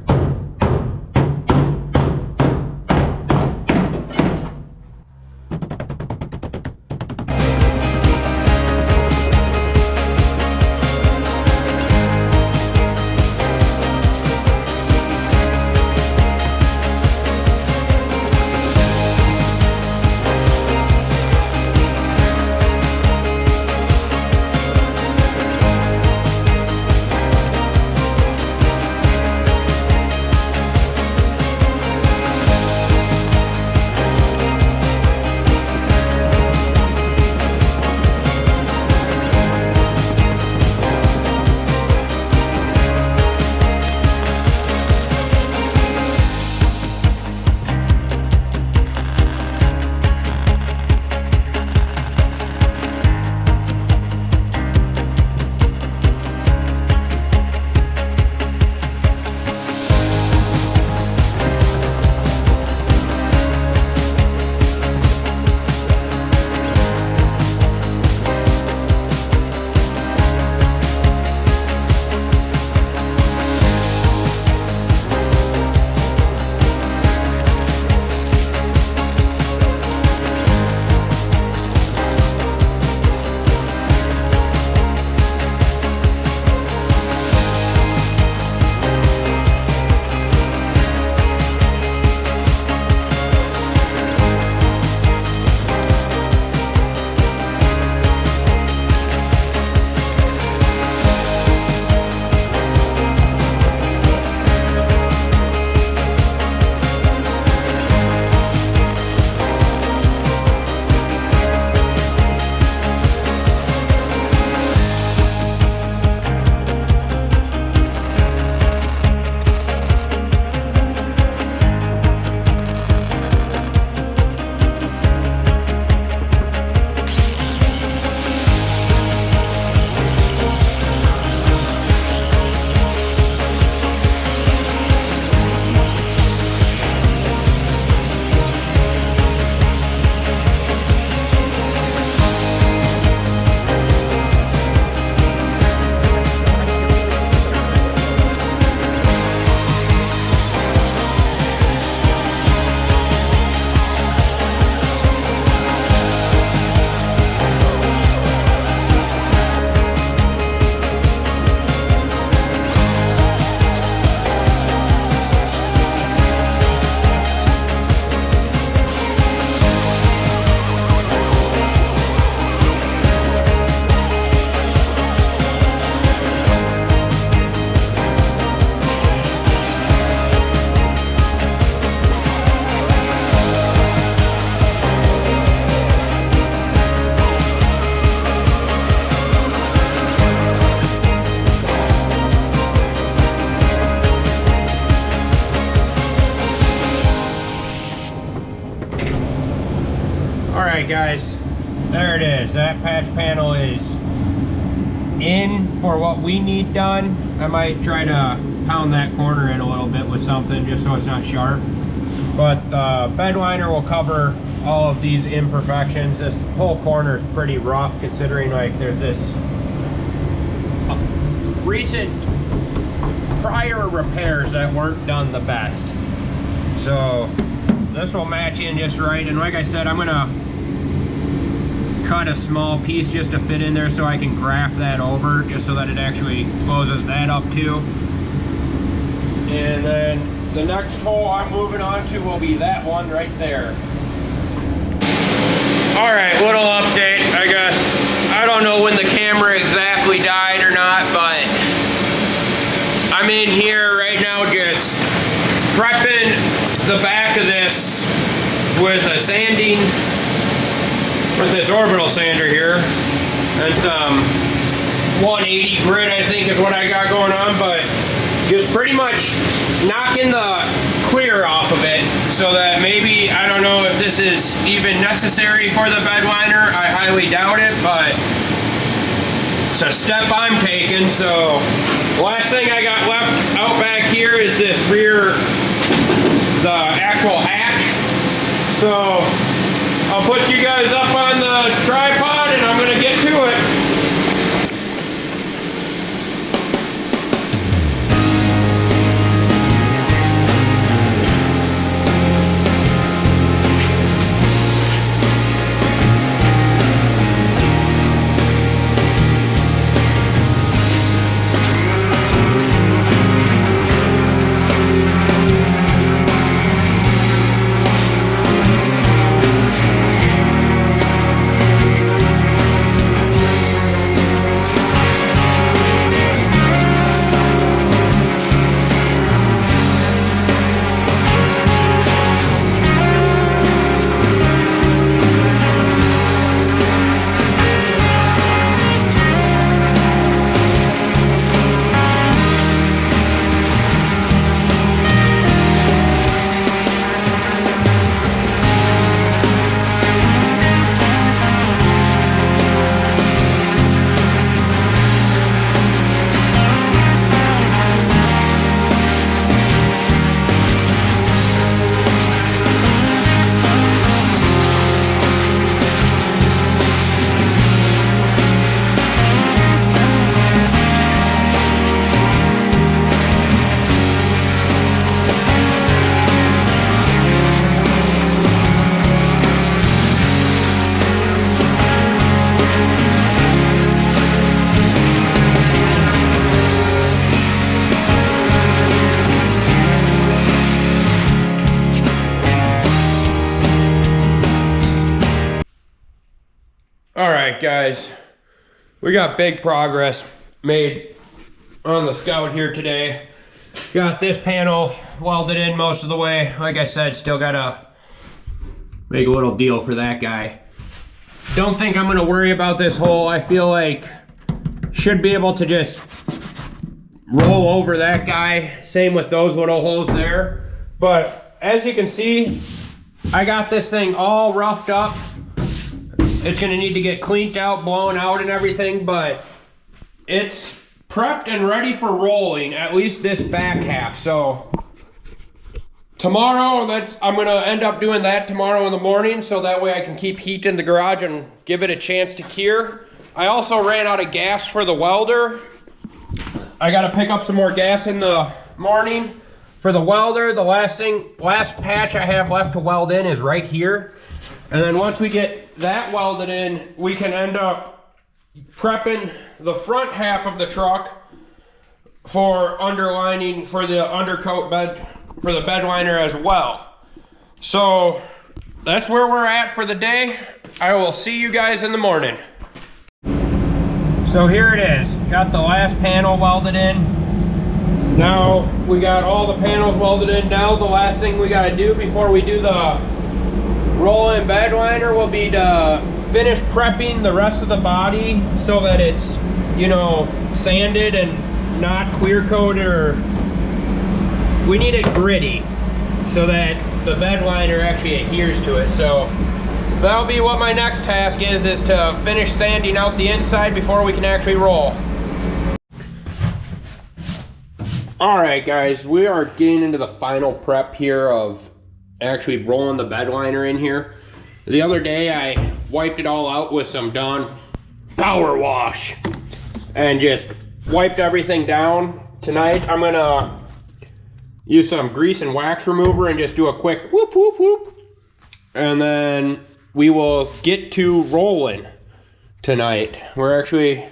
Speaker 1: Alright guys, there it is. That patch panel is in for what we need done. I might try to pound that corner in a little bit with something just so it's not sharp. But the bedliner will cover all of these imperfections. This whole corner is pretty rough considering like there's this recent prior repairs that weren't done the best. So this will match in just right, and like I said, I'm gonna cut a small piece just to fit in there so I can graft that over just so that it actually closes that up too. And then the next hole I'm moving on to will be that one right there. All right, little update, I guess. I don't know when the camera exactly died or not, but I'm in here right now just prepping the back of this with a sanding, with this orbital sander here, and some 180 grit I think is what I got going on, but just pretty much knocking the clear off of it so that maybe, I don't know if this is even necessary for the bed liner. I highly doubt it, but it's a step I'm taking. So the last thing I got left out back here is this rear, the actual hatch. So I'll put you guys up on the tripod and I'm gonna get to it. All right, guys, we got big progress made on the Scout here today. Got this panel welded in most of the way. Like I said, still gotta make a little deal for that guy. Don't think I'm gonna worry about this hole. I feel like should be able to just roll over that guy. Same with those little holes there. But as you can see, I got this thing all roughed up. It's gonna need to get cleaned out, blown out and everything, but it's prepped and ready for rolling, at least this back half. So tomorrow, I'm gonna end up doing that tomorrow in the morning, so that way I can keep heat in the garage and give it a chance to cure. I also ran out of gas for the welder. I gotta pick up some more gas in the morning for the welder. The last patch I have left to weld in is right here. And then once we get that welded in, we can end up prepping the front half of the truck for underlining for the undercoat bed, for the bed liner as well. So that's where we're at for the day. I will see you guys in the morning. So here it is. Got the last panel welded in. Now we got all the panels welded in. Now the last thing we gotta do before we do the roll-in bed liner will be to finish prepping the rest of the body so that it's, you know, sanded and not clear coated, or we need it gritty so that the bed liner actually adheres to it. So that'll be what my next task is to finish sanding out the inside before we can actually roll. All right, guys, we are getting into the final prep here of actually rolling the bed liner in here. The other day I wiped it all out with some Dawn power wash and just wiped everything down. Tonight I'm gonna use some grease and wax remover and just do a quick whoop whoop whoop, and then we will get to rolling tonight. We're actually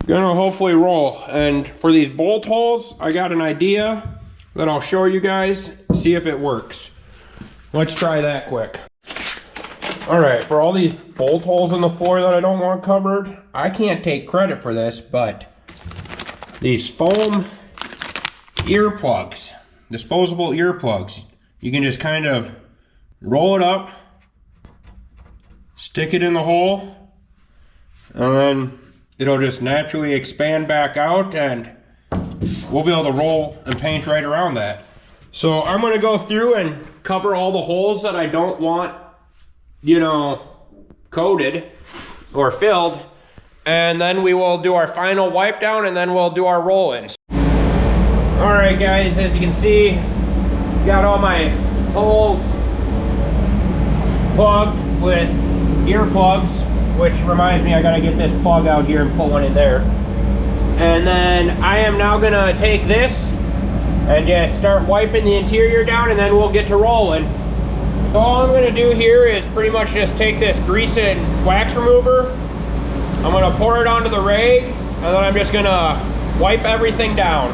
Speaker 1: gonna hopefully roll, and for these bolt holes I got an idea that I'll show you guys, see if it works. Let's try that quick. All right, for all these bolt holes in the floor that I don't want covered, I can't take credit for this, but these foam earplugs, disposable earplugs, you can just kind of roll it up, stick it in the hole, and then it'll just naturally expand back out, and we'll be able to roll and paint right around that. So I'm gonna go through and cover all the holes that I don't want, you know, coated or filled. And then we will do our final wipe down and then we'll do our roll-ins. All right guys, as you can see, got all my holes plugged with ear plugs, which reminds me I gotta get this plug out here and put one in there. And then I am now gonna take this and just start wiping the interior down, and then we'll get to rolling. So all I'm gonna do here is pretty much just take this grease and wax remover. I'm gonna pour it onto the rag, and then I'm just gonna wipe everything down.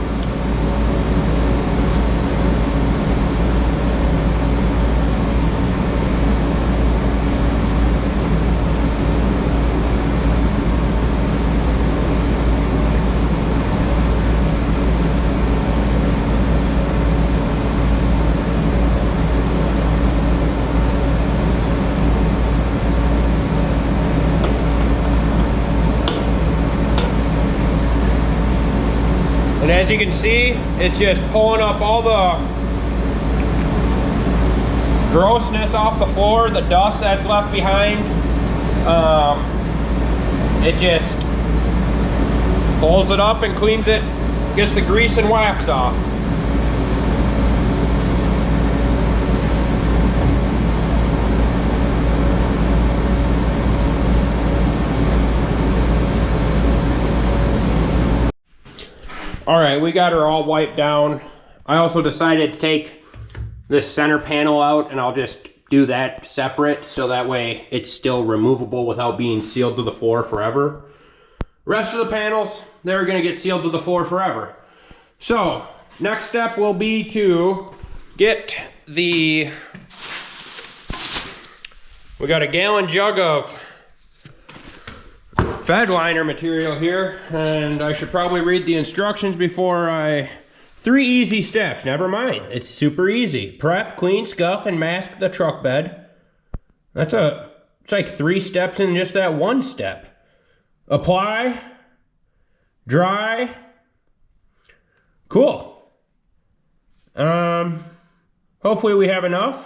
Speaker 1: And as you can see, it's just pulling up all the grossness off the floor, the dust that's left behind. It just pulls it up and cleans it, gets the grease and wax off. All right, we got her all wiped down. I also decided to take this center panel out, and I'll just do that separate so that way it's still removable without being sealed to the floor forever. Rest of the panels, they're gonna get sealed to the floor forever. So, next step will be to get we got a gallon jug of bedliner material here, and I should probably read the instructions before 3 easy steps. Never mind, it's super easy. Prep, clean, scuff, and mask the truck bed. It's like 3 steps in just that one step. Apply, dry, cool. Hopefully we have enough.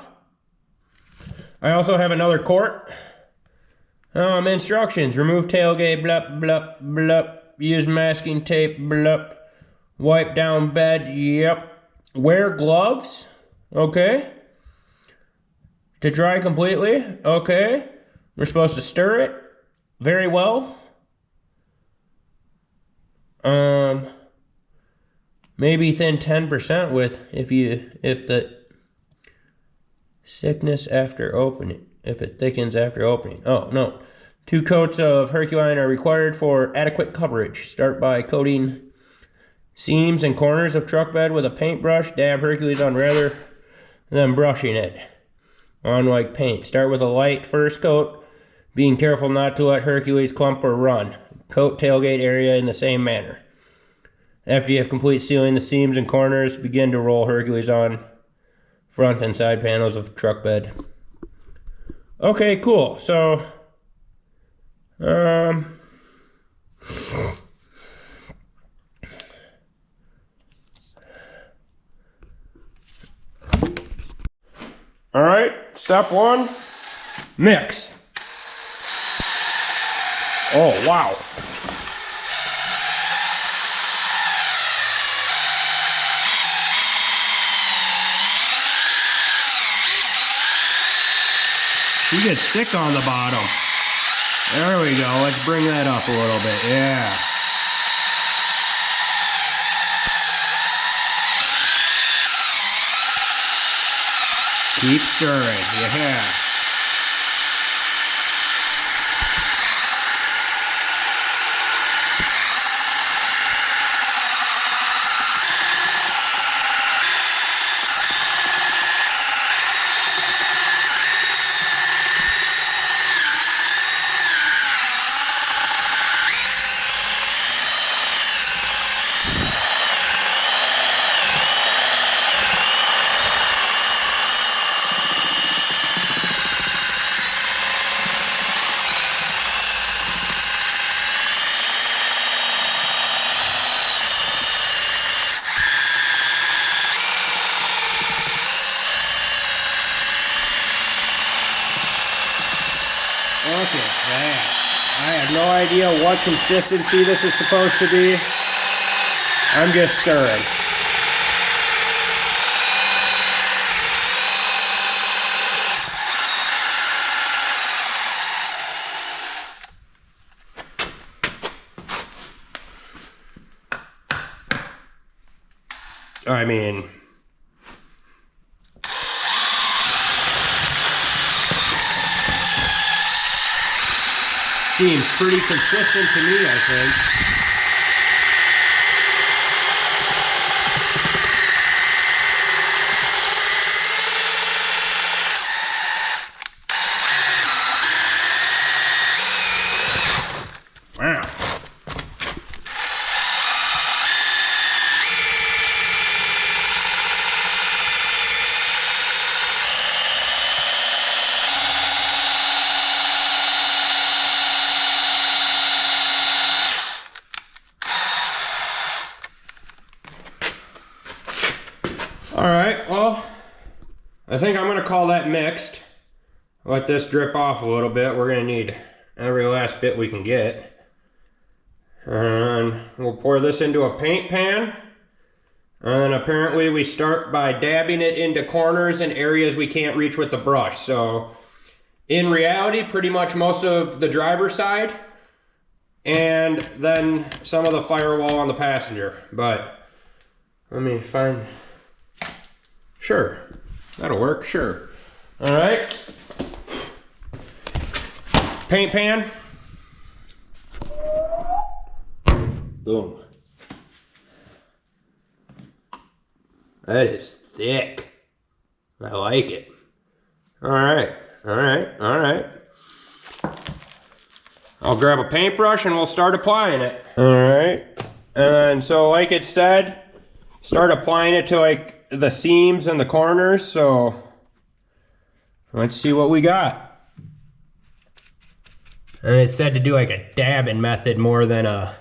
Speaker 1: I also have another quart. Instructions: remove tailgate, blup, blup, blup. Use masking tape, blup. Wipe down bed, yep. Wear gloves, okay. To dry completely, okay. We're supposed to stir it very well. Maybe thin 10% with if the thickness after opening. If it thickens after opening. Oh, no. 2 coats of Herculine are required for adequate coverage. Start by coating seams and corners of truck bed with a paintbrush. Dab Hercules on rather than brushing it on like paint. Start with a light first coat, being careful not to let Hercules clump or run. Coat tailgate area in the same manner. After you have complete sealing the seams and corners, begin to roll Hercules on front and side panels of truck bed. Okay, cool. So, all right, step 1, mix. Oh, wow. She gets thick on the bottom. There we go. Let's bring that up a little bit. Yeah. Keep stirring. Yeah. that. I have no idea what consistency this is supposed to be. I'm just stirring. I mean, seems pretty consistent to me, I think. Wow. All right, well, I think I'm gonna call that mixed. Let this drip off a little bit. We're gonna need every last bit we can get. And we'll pour this into a paint pan. And apparently we start by dabbing it into corners and areas we can't reach with the brush. So in reality, pretty much most of the driver's side and then some of the firewall on the passenger. But let me find... Sure, that'll work, sure. All right, paint pan. Boom. That is thick. I like it. All right, all right, all right. I'll grab a paintbrush and we'll start applying it. All right, and so like it said, start applying it to like the seams and the corners, so let's see what we got. And it said to do like a dabbing method more than a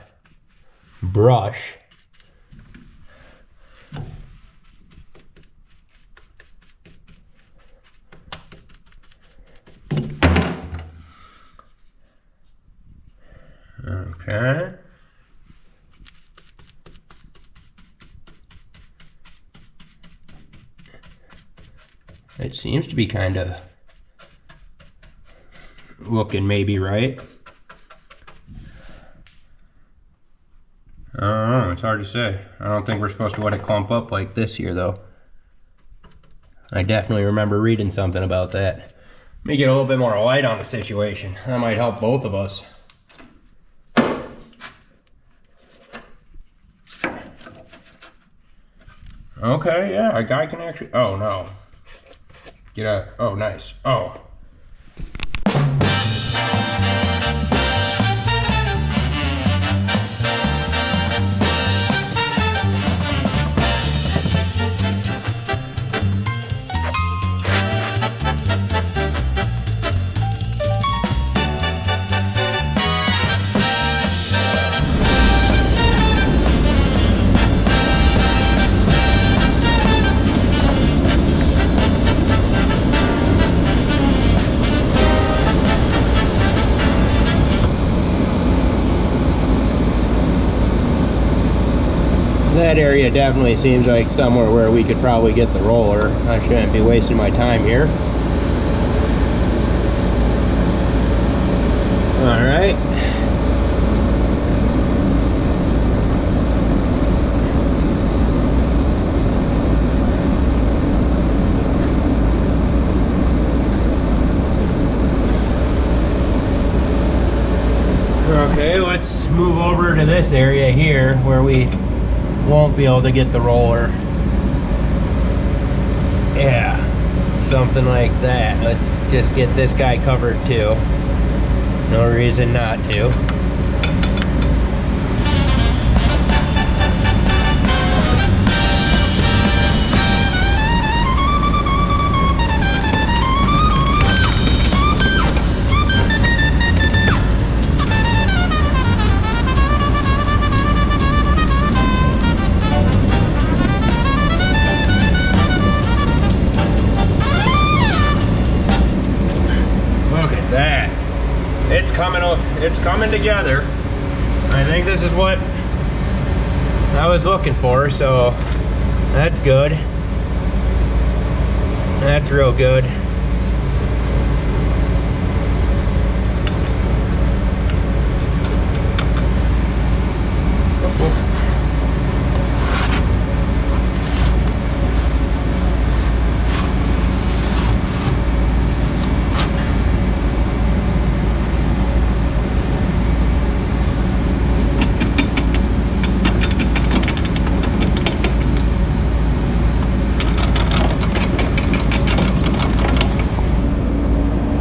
Speaker 1: brush. Okay. It seems to be kind of looking maybe right. I don't know, it's hard to say. I don't think we're supposed to let it clump up like this here though. I definitely remember reading something about that. Let me get a little bit more light on the situation. That might help both of us. Okay, yeah, a guy can actually, oh no. Get out, oh nice, oh. That area definitely seems like somewhere where we could probably get the roller. I shouldn't be wasting my time here. All right. Okay, let's move over to this area here where we won't be able to get the roller. Yeah, something like that. Let's just get this guy covered too. No reason not to. it's coming together. I think this is what I was looking for, so that's good. That's real good.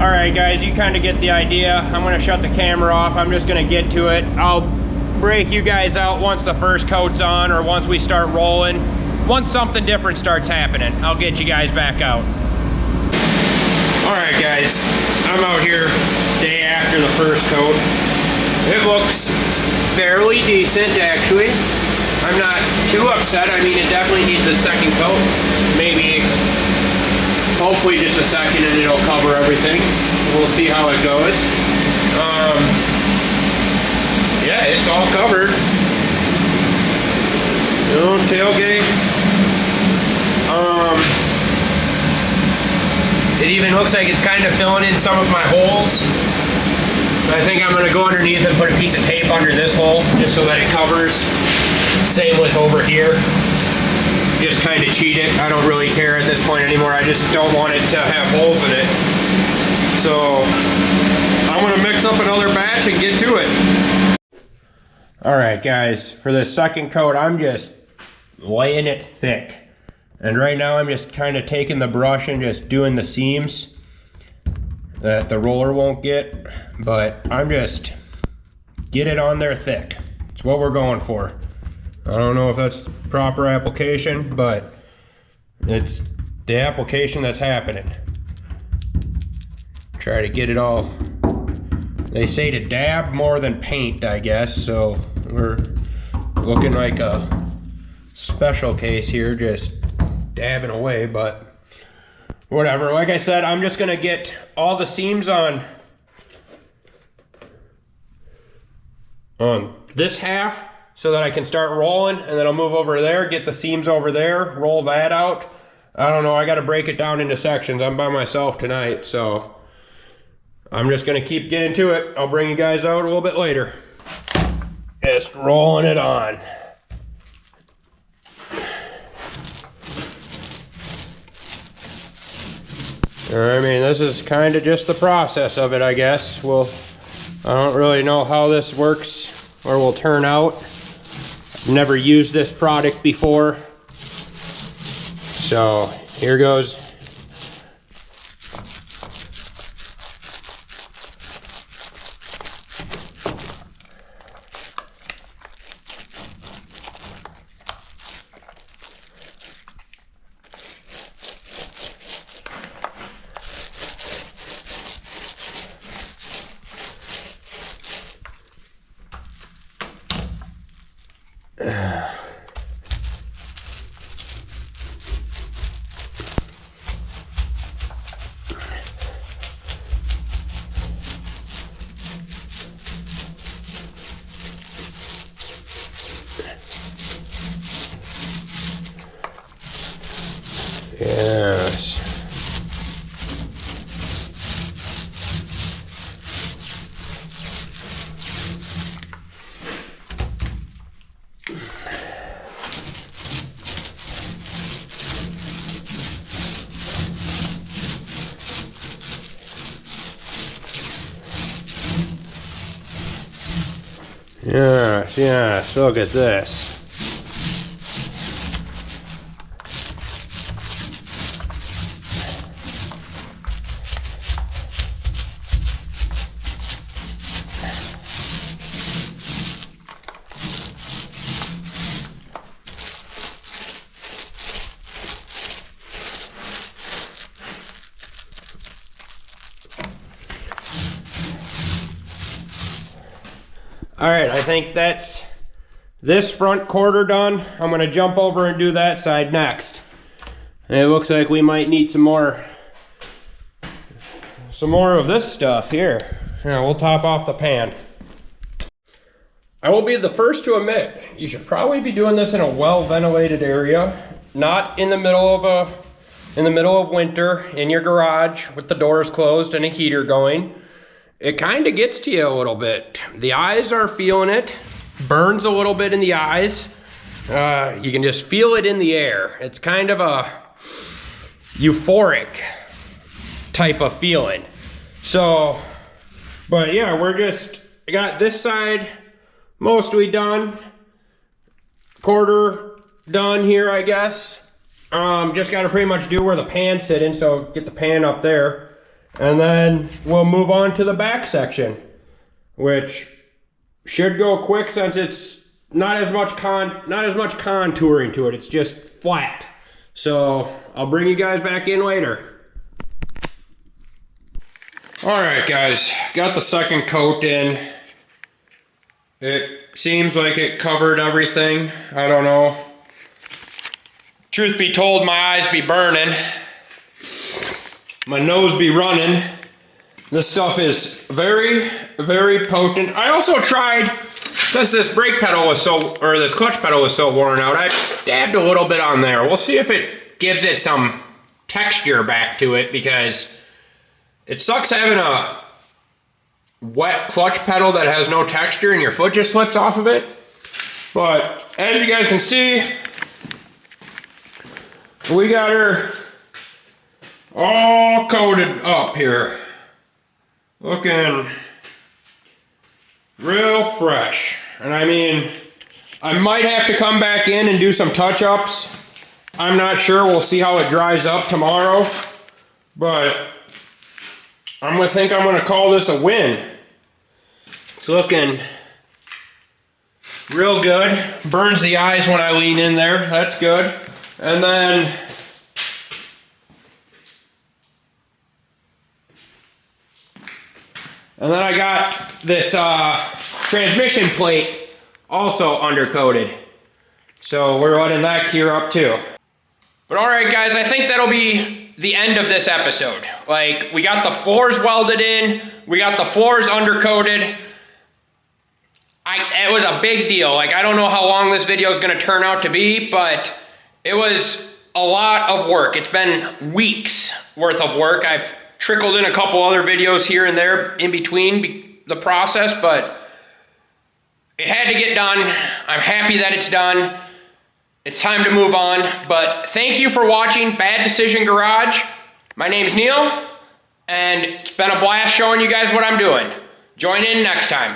Speaker 1: Alright guys, you kind of get the idea. I'm going to shut the camera off. I'm just going to get to it. I'll break you guys out once the first coat's on or once we start rolling. Once something different starts happening, I'll get you guys back out. Alright guys, I'm out here day after the first coat. It looks fairly decent actually. I'm not too upset. I mean, it definitely needs a second coat. Maybe, hopefully just a second and it'll cover everything. We'll see how it goes. Yeah, it's all covered. No tailgate. It even looks like it's kind of filling in some of my holes. I think I'm going to go underneath and put a piece of tape under this hole just so that it covers. Same with over here. Just kind of cheat it. I don't really care at this point anymore. I just don't want it to have holes in it. So I'm going to mix up another batch and get to it. Alright guys, for the second coat I'm just laying it thick. And right now I'm just kind of taking the brush and just doing the seams that the roller won't get. But I'm just get it on there thick. It's what we're going for. I don't know if that's proper application, but it's the application that's happening. Try to get it all. They say to dab more than paint, I guess, so we're looking like a special case here, just dabbing away, but whatever. Like I said, I'm just gonna get all the seams on this half so that I can start rolling, and then I'll move over there, get the seams over there, roll that out. I don't know, I gotta break it down into sections. I'm by myself tonight, so I'm just gonna keep getting to it. I'll bring you guys out a little bit later. Just rolling it on. I mean, this is kind of just the process of it, I guess. Well, I don't really know how this works or will turn out. I've never used this product before. So, here goes. Yes. Yes, yes, look at this. All right, I think that's this front quarter done. I'm gonna jump over and do that side next. And it looks like we might need some more of this stuff here. Yeah, we'll top off the pan. I will be the first to admit, you should probably be doing this in a well-ventilated area, not in the middle of winter in your garage with the doors closed and a heater going. It kind of gets to you a little bit. The eyes are feeling it, burns a little bit in the eyes. You can just feel it in the air. It's kind of a euphoric type of feeling. So, but yeah, I got this side mostly done, quarter done here, I guess. Just got to pretty much do where the pan's sitting, so get the pan up there. And then we'll move on to the back section, which should go quick since it's not as much contouring to it. It's just flat. So I'll bring you guys back in later. All right, guys, got the second coat in. It seems like it covered everything. I don't know. Truth be told, my eyes be burning. My nose be running. This stuff is very, very potent. I also tried, since this brake pedal was this clutch pedal was so worn out, I dabbed a little bit on there. We'll see if it gives it some texture back to it, because it sucks having a wet clutch pedal that has no texture and your foot just slips off of it. But as you guys can see, we got her all coated up here. Looking real fresh. And I mean, I might have to come back in and do some touch-ups. I'm not sure. We'll see how it dries up tomorrow. But I'm gonna call this a win. It's looking real good. Burns the eyes when I lean in there. That's good. And then I got this transmission plate also undercoated. So we're letting that cure up too. But all right, guys, I think that'll be the end of this episode. Like, we got the floors welded in, we got the floors undercoated. It was a big deal. Like, I don't know how long this video is gonna turn out to be, but it was a lot of work. It's been weeks worth of work. I've trickled in a couple other videos here and there in between the process, but it had to get done. I'm happy that it's done. It's time to move on, but thank you for watching Bad Decision Garage. My name's Neil, and it's been a blast showing you guys what I'm doing. Join in next time.